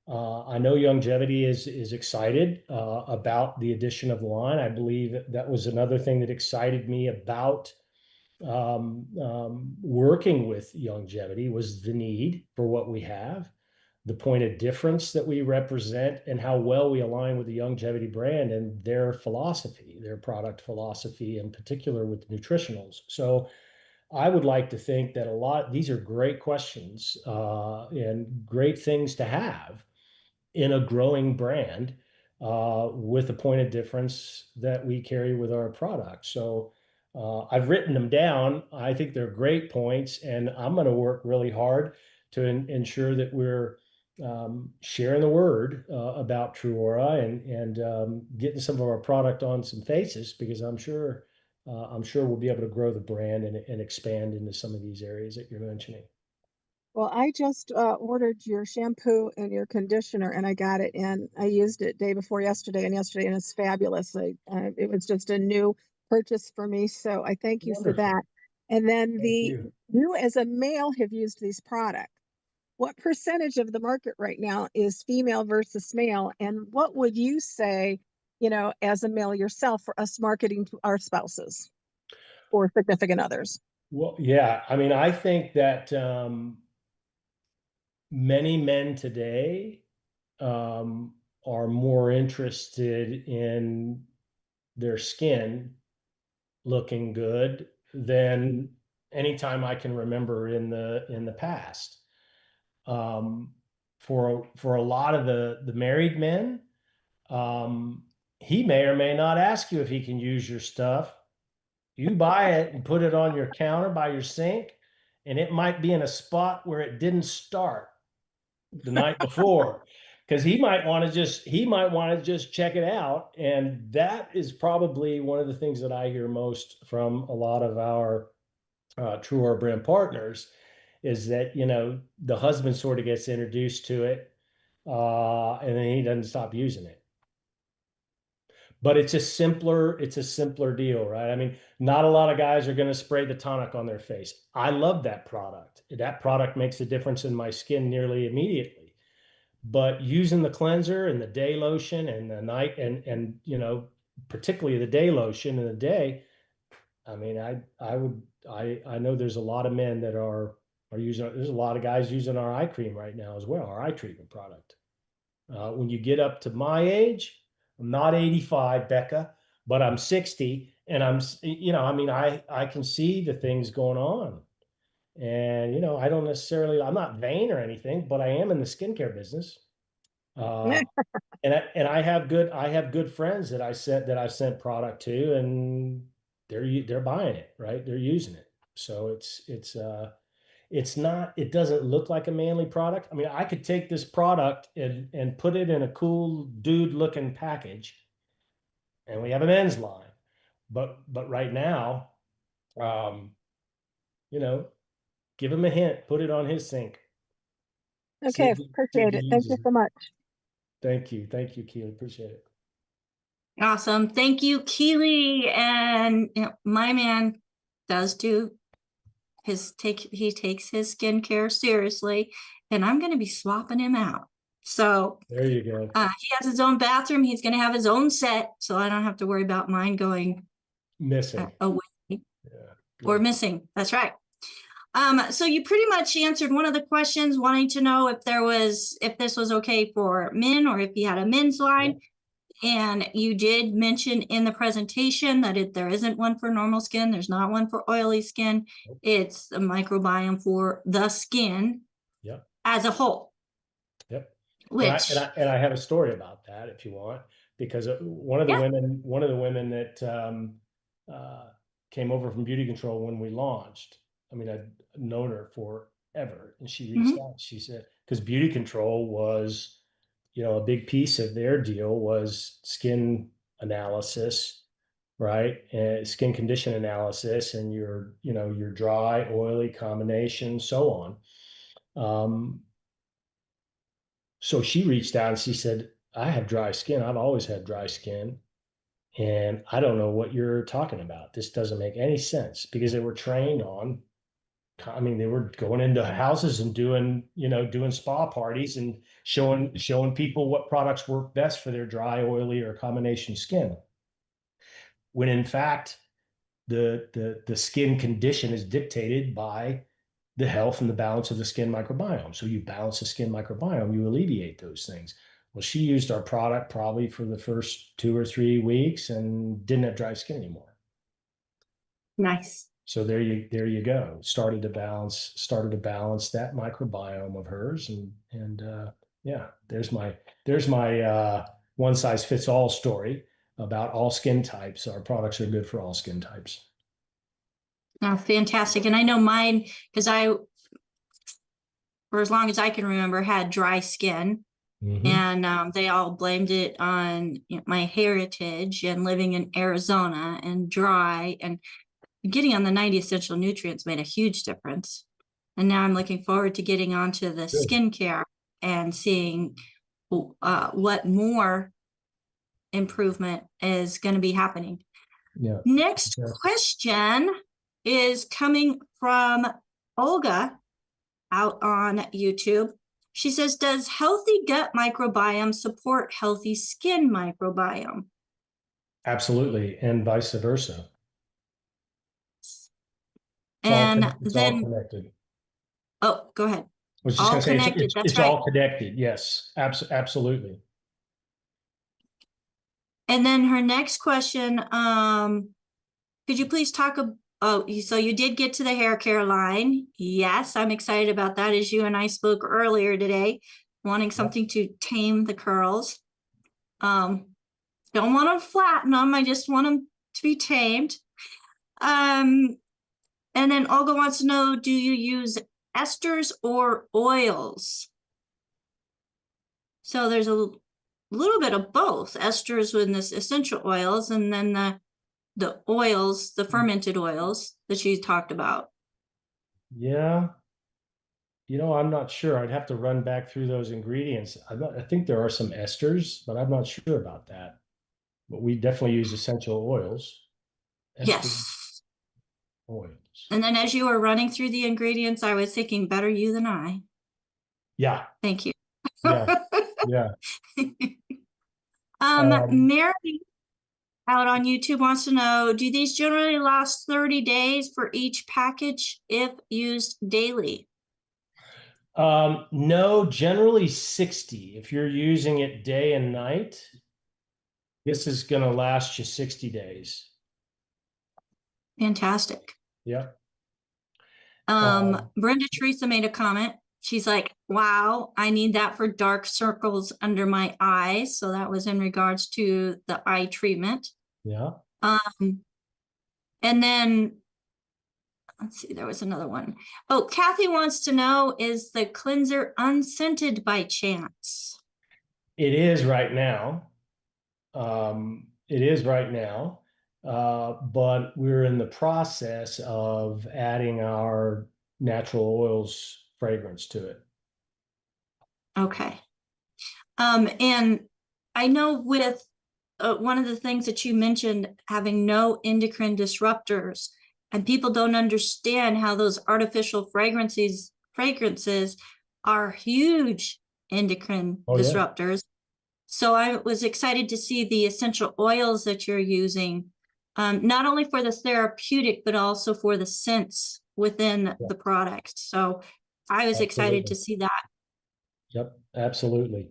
I know Longevity is excited about the addition of the line. I believe that was another thing that excited me about working with Longevity, was the need for what we have, the point of difference that we represent, and how well we align with the Longevity brand and their philosophy, their product philosophy, in particular with nutritionals. So I would like to think that these are great questions and great things to have in a growing brand with a point of difference that we carry with our product. So I've written them down. I think they're great points, and I'm going to work really hard to ensure that we're sharing the word about TrūAura and getting some of our product on some faces, because I'm sure we'll be able to grow the brand and expand into some of these areas that you're mentioning. Well, I just ordered your shampoo and your conditioner, and I got it, and I used it day before yesterday, and it's fabulous. It was just a new purchase for me, so I thank you for Wonderful. that. And then Thank you as a male have used these products. What percentage of the market right now is female versus male? And what would you say, as a male yourself, for us marketing to our spouses or significant others? Well, yeah. I mean, I think that many men today are more interested in their skin looking good than any time I can remember in the past. For a lot of the married men, he may or may not ask you if he can use your stuff. You buy it and put it on your counter by your sink, and it might be in a spot where it didn't start the night before, because he might want to just check it out. And that is probably one of the things that I hear most from a lot of our TrūAura brand partners, is that the husband sort of gets introduced to it and then he doesn't stop using it. But it's a simpler deal, right? I mean, not a lot of guys are going to spray the tonic on their face. I love that product. That product makes a difference in my skin nearly immediately. But using the cleanser and the day lotion and the night and particularly the day lotion in the day, I mean, I know there's a lot of men that are using. There's a lot of guys using our eye cream right now as well, our eye treatment product. When you get up to my age, I'm not 85, Becca, but I'm 60, and I can see the things going on. And, I'm not vain or anything, but I am in the skincare business. And I have good friends that I've sent product to, and they're buying it, right? They're using it. So it doesn't look like a manly product. I mean, I could take this product and put it in a cool dude looking package, and we have a men's line. But right now, give him a hint, put it on his sink. Okay, See if appreciate he it. Thank you uses it. so much. Thank you, Keely. Appreciate it. Awesome. Thank you, Keely. And my man does do he takes his skincare seriously, and I'm going to be swapping him out. So There you go. he has his own bathroom. He's going to have his own set, so I don't have to worry about mine going Missing. away or missing. That's right. So you pretty much answered one of the questions, wanting to know if this was okay for men or if he had a men's line. And you did mention in the presentation that there isn't one for normal skin. There's not one for oily skin. It's a microbiome for the skin as a whole. Yep. Which and I have a story about that if you want, because one of the women that came over from Beauty Control when we launched, I mean, I'd known her forever, and she reached out. She said, because Beauty Control was, a big piece of their deal was skin analysis, right? And skin condition analysis, and your dry, oily combination, so on. So she reached out and she said, I have dry skin. I've always had dry skin. And I don't know what you're talking about. This doesn't make any sense because they were trained on, I mean, they were going into houses and doing spa parties and showing people what products work best for their dry, oily, or combination skin. When in fact, the skin condition is dictated by the health and the balance of the skin microbiome. So you balance the skin microbiome, you alleviate those things. Well, she used our product probably for the first 2 or 3 weeks and didn't have dry skin anymore. Nice. So there you go. Started to balance that microbiome of hers, and yeah, there's my one size fits all story about all skin types. Our products are good for all skin types. Oh, fantastic. And I know mine, because for as long as I can remember, had dry skin. Mm-hmm. And they all blamed it on my heritage and living in Arizona and dry, and getting on the 90 essential nutrients made a huge difference. And now I'm looking forward to getting onto the skincare and seeing what more improvement is going to be happening. Yeah. Next question is coming from Olga out on YouTube. She says, does healthy gut microbiome support healthy skin microbiome? Absolutely, and vice versa. And it's then, all connected. Oh, go ahead. I was just All going to say connected. That's it's right. all connected. Yes, absolutely. And then her next question, could you please talk about, so you did get to the hair care line. Yes, I'm excited about that, as you and I spoke earlier today, wanting something to tame the curls. Don't want to flatten them. I just want them to be tamed. And then Olga wants to know, do you use esters or oils? So there's a little bit of both. Esters with this essential oils, and then the oils, the fermented oils that you talked about. Yeah. I'm not sure. I'd have to run back through those ingredients. I think there are some esters, but I'm not sure about that. But we definitely use essential oils. Yes. Oils. And then as you were running through the ingredients, I was thinking, better you than I. Yeah. Thank you. Yeah. Yeah. Mary out on YouTube wants to know, do these generally last 30 days for each package if used daily? No, generally 60. If you're using it day and night, this is going to last you 60 days. Fantastic. Yeah. Brenda Teresa made a comment. She's like, wow, I need that for dark circles under my eyes. So that was in regards to the eye treatment. Yeah. And then let's see, there was another one. Oh, Kathy wants to know, is the cleanser unscented by chance? It is right now. But we're in the process of adding our natural oils fragrance to it. Okay. And I know with one of the things that you mentioned, having no endocrine disruptors, and people don't understand how those artificial fragrances are huge endocrine disruptors. So I was excited to see the essential oils that you're using, not only for the therapeutic, but also for the scents within the product. So I was excited to see that. Yep, absolutely.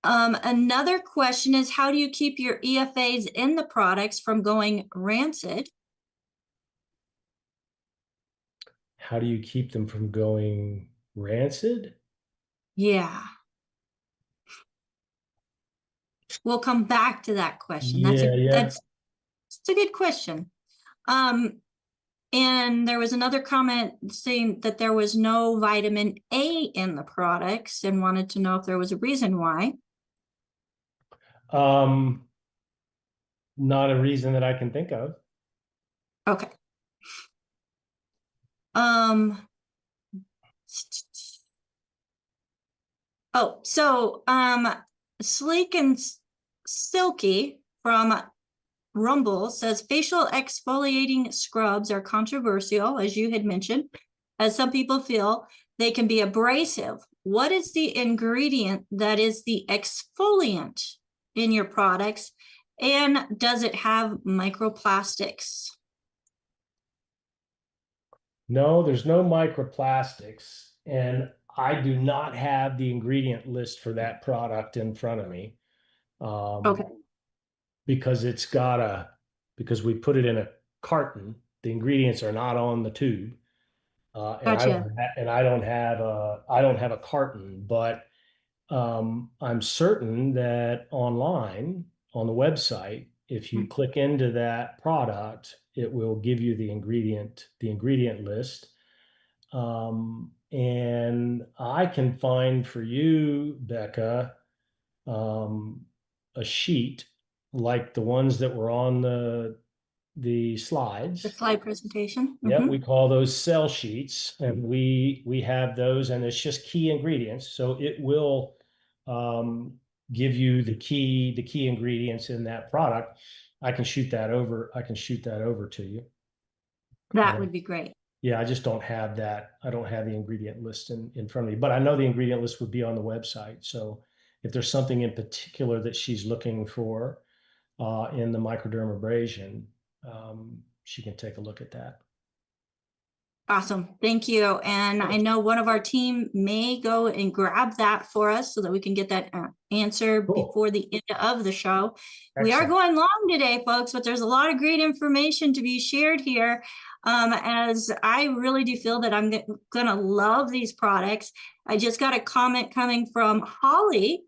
Another question is, how do you keep your EFAs in the products from going rancid? How do you keep them from going rancid? Yeah. We'll come back to that question. That's a good question. And there was another comment saying that there was no vitamin A in the products and wanted to know if there was a reason why. Not a reason that I can think of. Okay. Sleek and Silky from Rumble says facial exfoliating scrubs are controversial, as you had mentioned, as some people feel they can be abrasive. What is the ingredient that is the exfoliant in your products, and does it have microplastics? No, there's no microplastics, and I do not have the ingredient list for that product in front of me. Okay. Because because we put it in a carton, the ingredients are not on the tube. Gotcha. I don't have a carton, but I'm certain that online on the website, if you click into that product, it will give you the ingredient list. And I can find for you, Becca, a sheet like the ones that were on the slides. The slide presentation. Yeah, we call those cell sheets, and we have those, and it's just key ingredients. So it will give you the key ingredients in that product. I can shoot that over. I can shoot that over to you. That would be great. Yeah, I just don't have that. I don't have the ingredient list in front of me, but I know the ingredient list would be on the website. So if there's something in particular that she's looking for in the microdermabrasion, she can take a look at that. Awesome. Thank you. And I know one of our team may go and grab that for us so that we can get that answer before the end of the show. Excellent. We are going long today, folks, but there's a lot of great information to be shared here. As I really do feel that I'm going to love these products. I just got a comment coming from Holly,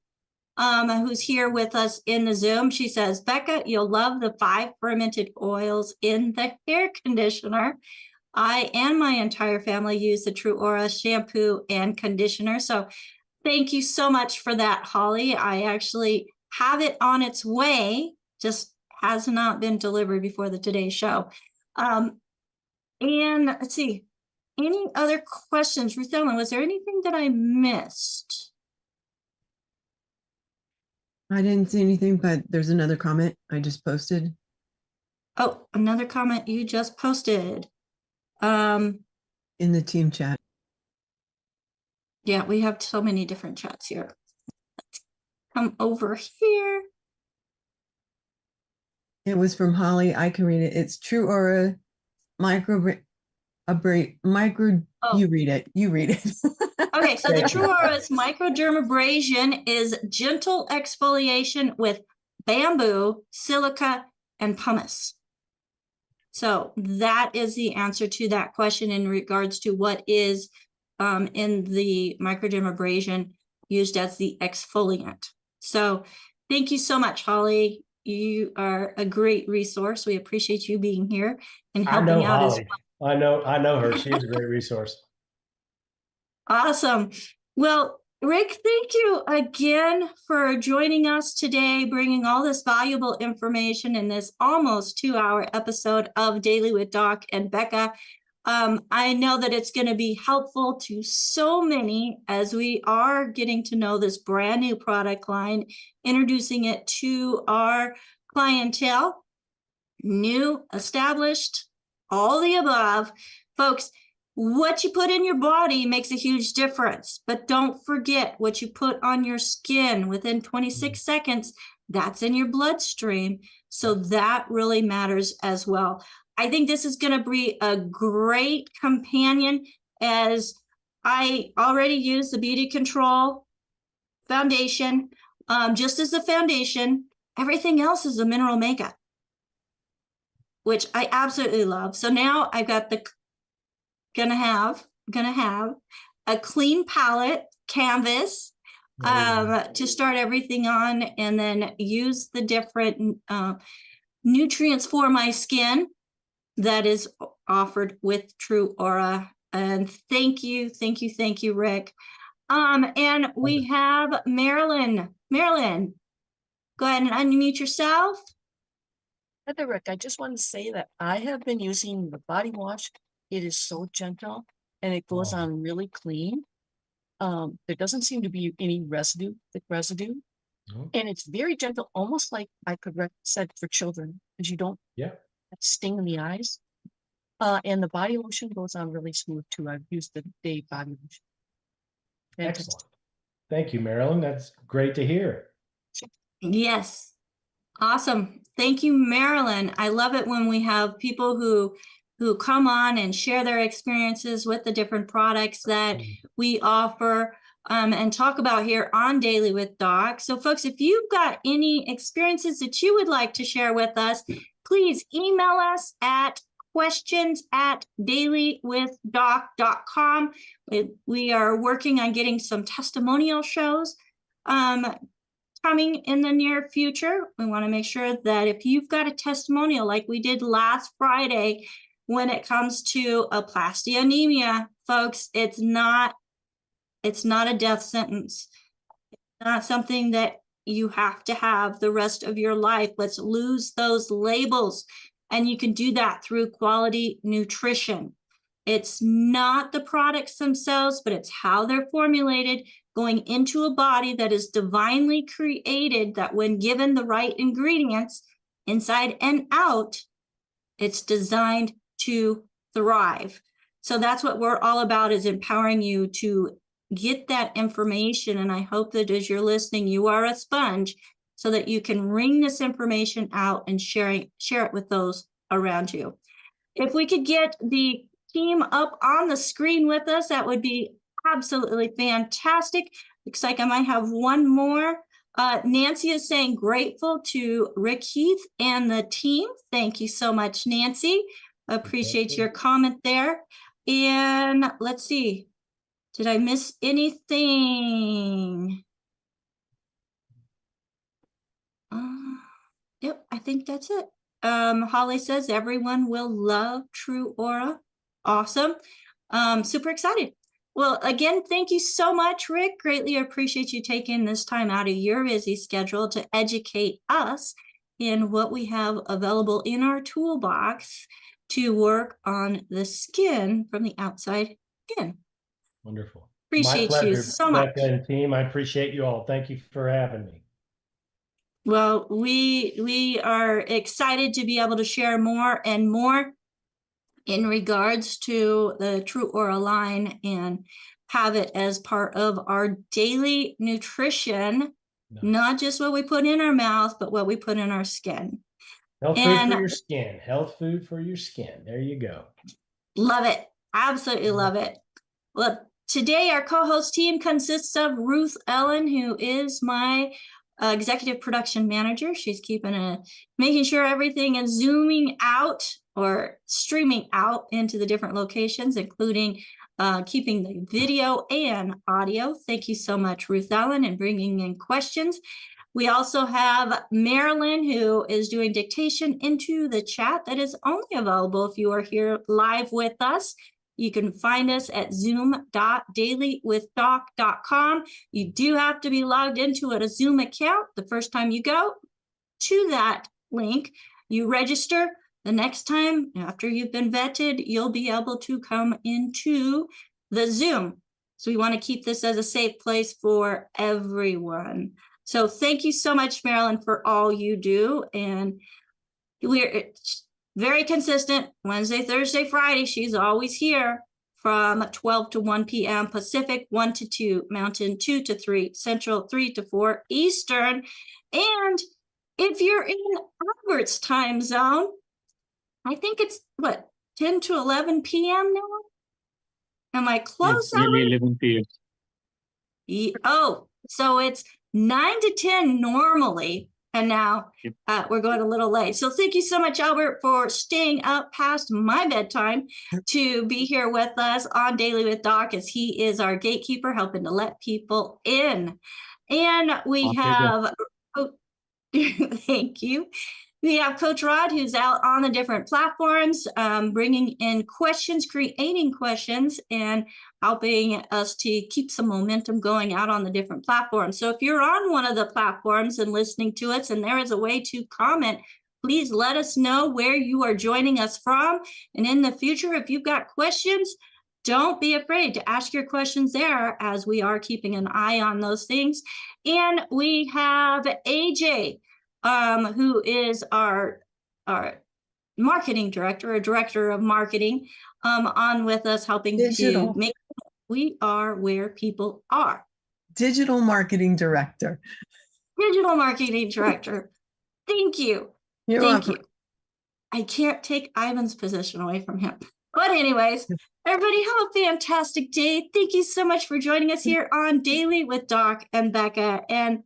who's here with us in the Zoom. She says, Becca, you'll love the 5 fermented oils in the hair conditioner. I and my entire family use the TrūAura shampoo and conditioner. So thank you so much for that, Holly. I actually have it on its way, just has not been delivered before the Today Show. And let's see, any other questions? Ruth Ellen, was there anything that I missed? I didn't see anything, but there's another comment I just posted. Oh, another comment you just posted. In the team chat. Yeah, we have so many different chats here. Let's come over here. It was from Holly. I can read it. It's TrūAura You read it. You read it. Okay, so the TrūAura's microdermabrasion is gentle exfoliation with bamboo, silica, and pumice. So that is the answer to that question in regards to what is in the microdermabrasion used as the exfoliant. So thank you so much, Holly. You are a great resource. We appreciate you being here and helping out as well. I know her. She's a great resource. Awesome. Well, Rick, thank you again for joining us today, bringing all this valuable information in this almost 2-hour episode of Daily with Doc and Becca. I know that it's going to be helpful to so many as we are getting to know this brand new product line, introducing it to our clientele, new, established, all the above. Folks, what you put in your body makes a huge difference, but don't forget what you put on your skin within 26 seconds, that's in your bloodstream. So that really matters as well. I think this is going to be a great companion, as I already use the Beauty Control foundation. Just as the foundation, everything else is a mineral makeup, which I absolutely love. So now I've got gonna have a clean palette canvas to start everything on, and then use the different nutrients for my skin that is offered with TrūAura. And thank you, Rick. And we have Marilyn. Marilyn, go ahead and unmute yourself. Heather, Rick, I just want to say that I have been using the body wash. It is so gentle and it goes on really clean. There doesn't seem to be any thick residue. And it's very gentle, almost like I could said for children, because you don't sting in the eyes. And the body lotion goes on really smooth too. I've used the Day body lotion. Fantastic. Excellent. Thank you, Marilyn. That's great to hear. Yes. Awesome. Thank you, Marilyn. I love it when we have people who come on and share their experiences with the different products that we offer and talk about here on Daily with Doc. So folks, if you've got any experiences that you would like to share with us, please email us at questions@dailywithdoc.com. We are working on getting some testimonial shows coming in the near future. We want to make sure that if you've got a testimonial like we did last Friday, when it comes to aplastic anemia, folks, it's not a death sentence. It's not something that you have to have the rest of your life. Let's lose those labels. And you can do that through quality nutrition. It's not the products themselves, but it's how they're formulated, going into a body that is divinely created, that when given the right ingredients inside and out, it's designed to thrive. So that's what we're all about, is empowering you to get that information. And I hope that as you're listening, you are a sponge so that you can wring this information out and share it with those around you. If we could get the team up on the screen with us, that would be absolutely fantastic. Looks like I might have one more. Nancy is saying grateful to Rick, Heath, and the team. Thank you so much, Nancy. Appreciate your comment there. And let's see. Did I miss anything? Yep, I think that's it. Holly says everyone will love TrūAura. Awesome. Super excited. Well, again, thank you so much, Rick. Greatly appreciate you taking this time out of your busy schedule to educate us in what we have available in our toolbox to work on the skin from the outside in. Wonderful. Appreciate you so much. Becca and team, I appreciate you all. Thank you for having me. Well, we are excited to be able to share more and more in regards to the TrūAura line and have it as part of our daily nutrition, not just what we put in our mouth, but what we put in our skin. Health food for your skin. Health food for your skin. There you go. Love it. Absolutely love it. Well, today our co-host team consists of Ruth Ellen, who is my executive production manager. She's making sure everything is zooming out or streaming out into the different locations, including keeping the video and audio. Thank you so much, Ruth Ellen, and bringing in questions. We also have Marilyn, who is doing dictation into the chat that is only available if you are here live with us. You can find us at zoom.dailywithdoc.com. You do have to be logged into a Zoom account. The first time you go to that link, you register. The next time, after you've been vetted, you'll be able to come into the Zoom. So we want to keep this as a safe place for everyone. So thank you so much, Marilyn, for all you do. And we're very consistent. Wednesday, Thursday, Friday, she's always here from 12 to 1 p.m. Pacific, 1 to 2 Mountain, 2 to 3 Central, 3 to 4 Eastern. And if you're in Albert's time zone, I think it's, 10 to 11 p.m. now? Am I close? Yes, 11 p.m. Oh, so it's 9 to 10 normally, and now we're going a little late. So thank you so much, Albert, for staying up past my bedtime to be here with us on Daily with Doc, as he is our gatekeeper, helping to let people in. And we have, thank you. We have Coach Rod, who's out on the different platforms, bringing in questions, creating questions, and helping us to keep some momentum going out on the different platforms. So if you're on one of the platforms and listening to us and there is a way to comment, please let us know where you are joining us from. And in the future, if you've got questions, Don't be afraid to ask your questions there, as we are keeping an eye on those things. And we have AJ, who is our marketing director, or director of marketing, on with us, helping to make we are where people are. Digital marketing director. Digital marketing director. Thank you. Thank you. I can't take Ivan's position away from him. But anyways, everybody have a fantastic day. Thank you so much for joining us here on Daily with Doc and Becca. And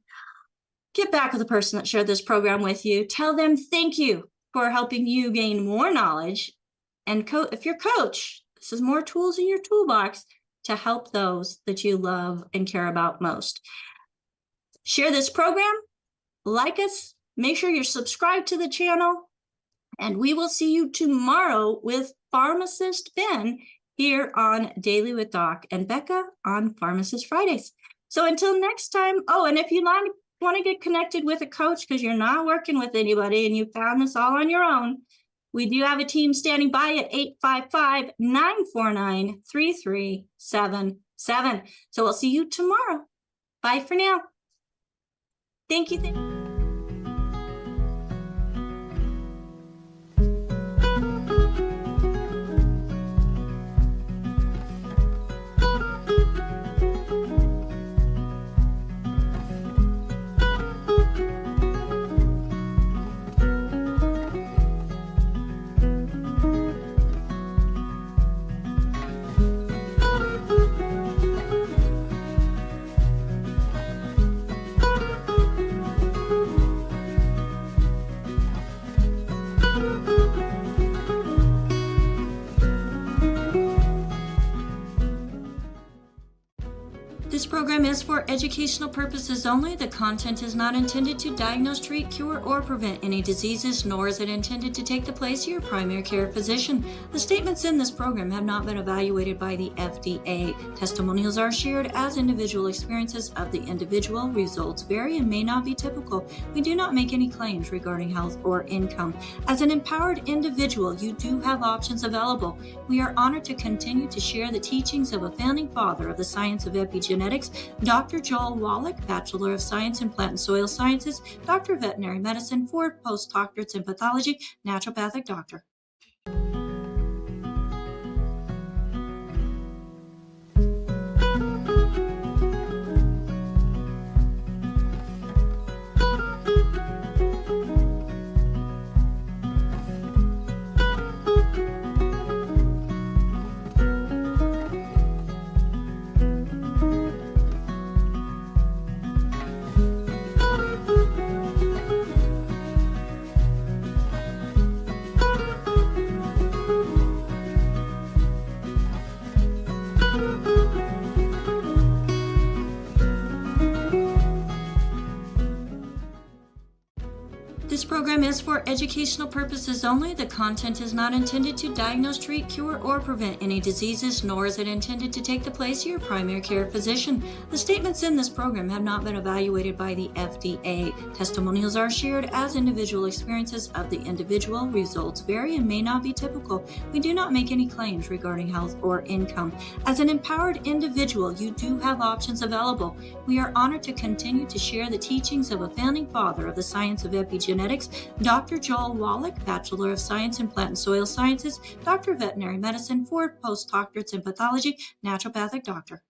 get back with the person that shared this program with you. Tell them thank you for helping you gain more knowledge. And if you're coach, this is more tools in your toolbox to help those that you love and care about most. Share this program, like us, make sure you're subscribed to the channel, and we will see you tomorrow with Pharmacist Ben here on Daily with Doc and Becca on Pharmacist Fridays. So until next time, and if you want to get connected with a coach because you're not working with anybody and you found this all on your own, we do have a team standing by at 855-949-3377. So we'll see you tomorrow. Bye for now. Thank you. This program is for educational purposes only. The content is not intended to diagnose, treat, cure, or prevent any diseases, nor is it intended to take the place of your primary care physician. The statements in this program have not been evaluated by the FDA. Testimonials are shared as individual experiences of the individual. Results vary and may not be typical. We do not make any claims regarding health or income. As an empowered individual, you do have options available. We are honored to continue to share the teachings of a founding father of the science of epigenetics, Dr. Joel Wallach, Bachelor of Science in Plant and Soil Sciences, Doctor of Veterinary Medicine, 4 postdoctorates in pathology, naturopathic doctor. This program is for educational purposes only. The content is not intended to diagnose, treat, cure, or prevent any diseases, nor is it intended to take the place of your primary care physician. The statements in this program have not been evaluated by the FDA. Testimonials are shared as individual experiences of the individual. Results vary and may not be typical. We do not make any claims regarding health or income. As an empowered individual, you do have options available. We are honored to continue to share the teachings of a founding father of the science of epigenetics, Dr. Joel Wallach, Bachelor of Science in Plant and Soil Sciences, Doctor of Veterinary Medicine, 4 postdoctorates in pathology, naturopathic doctor.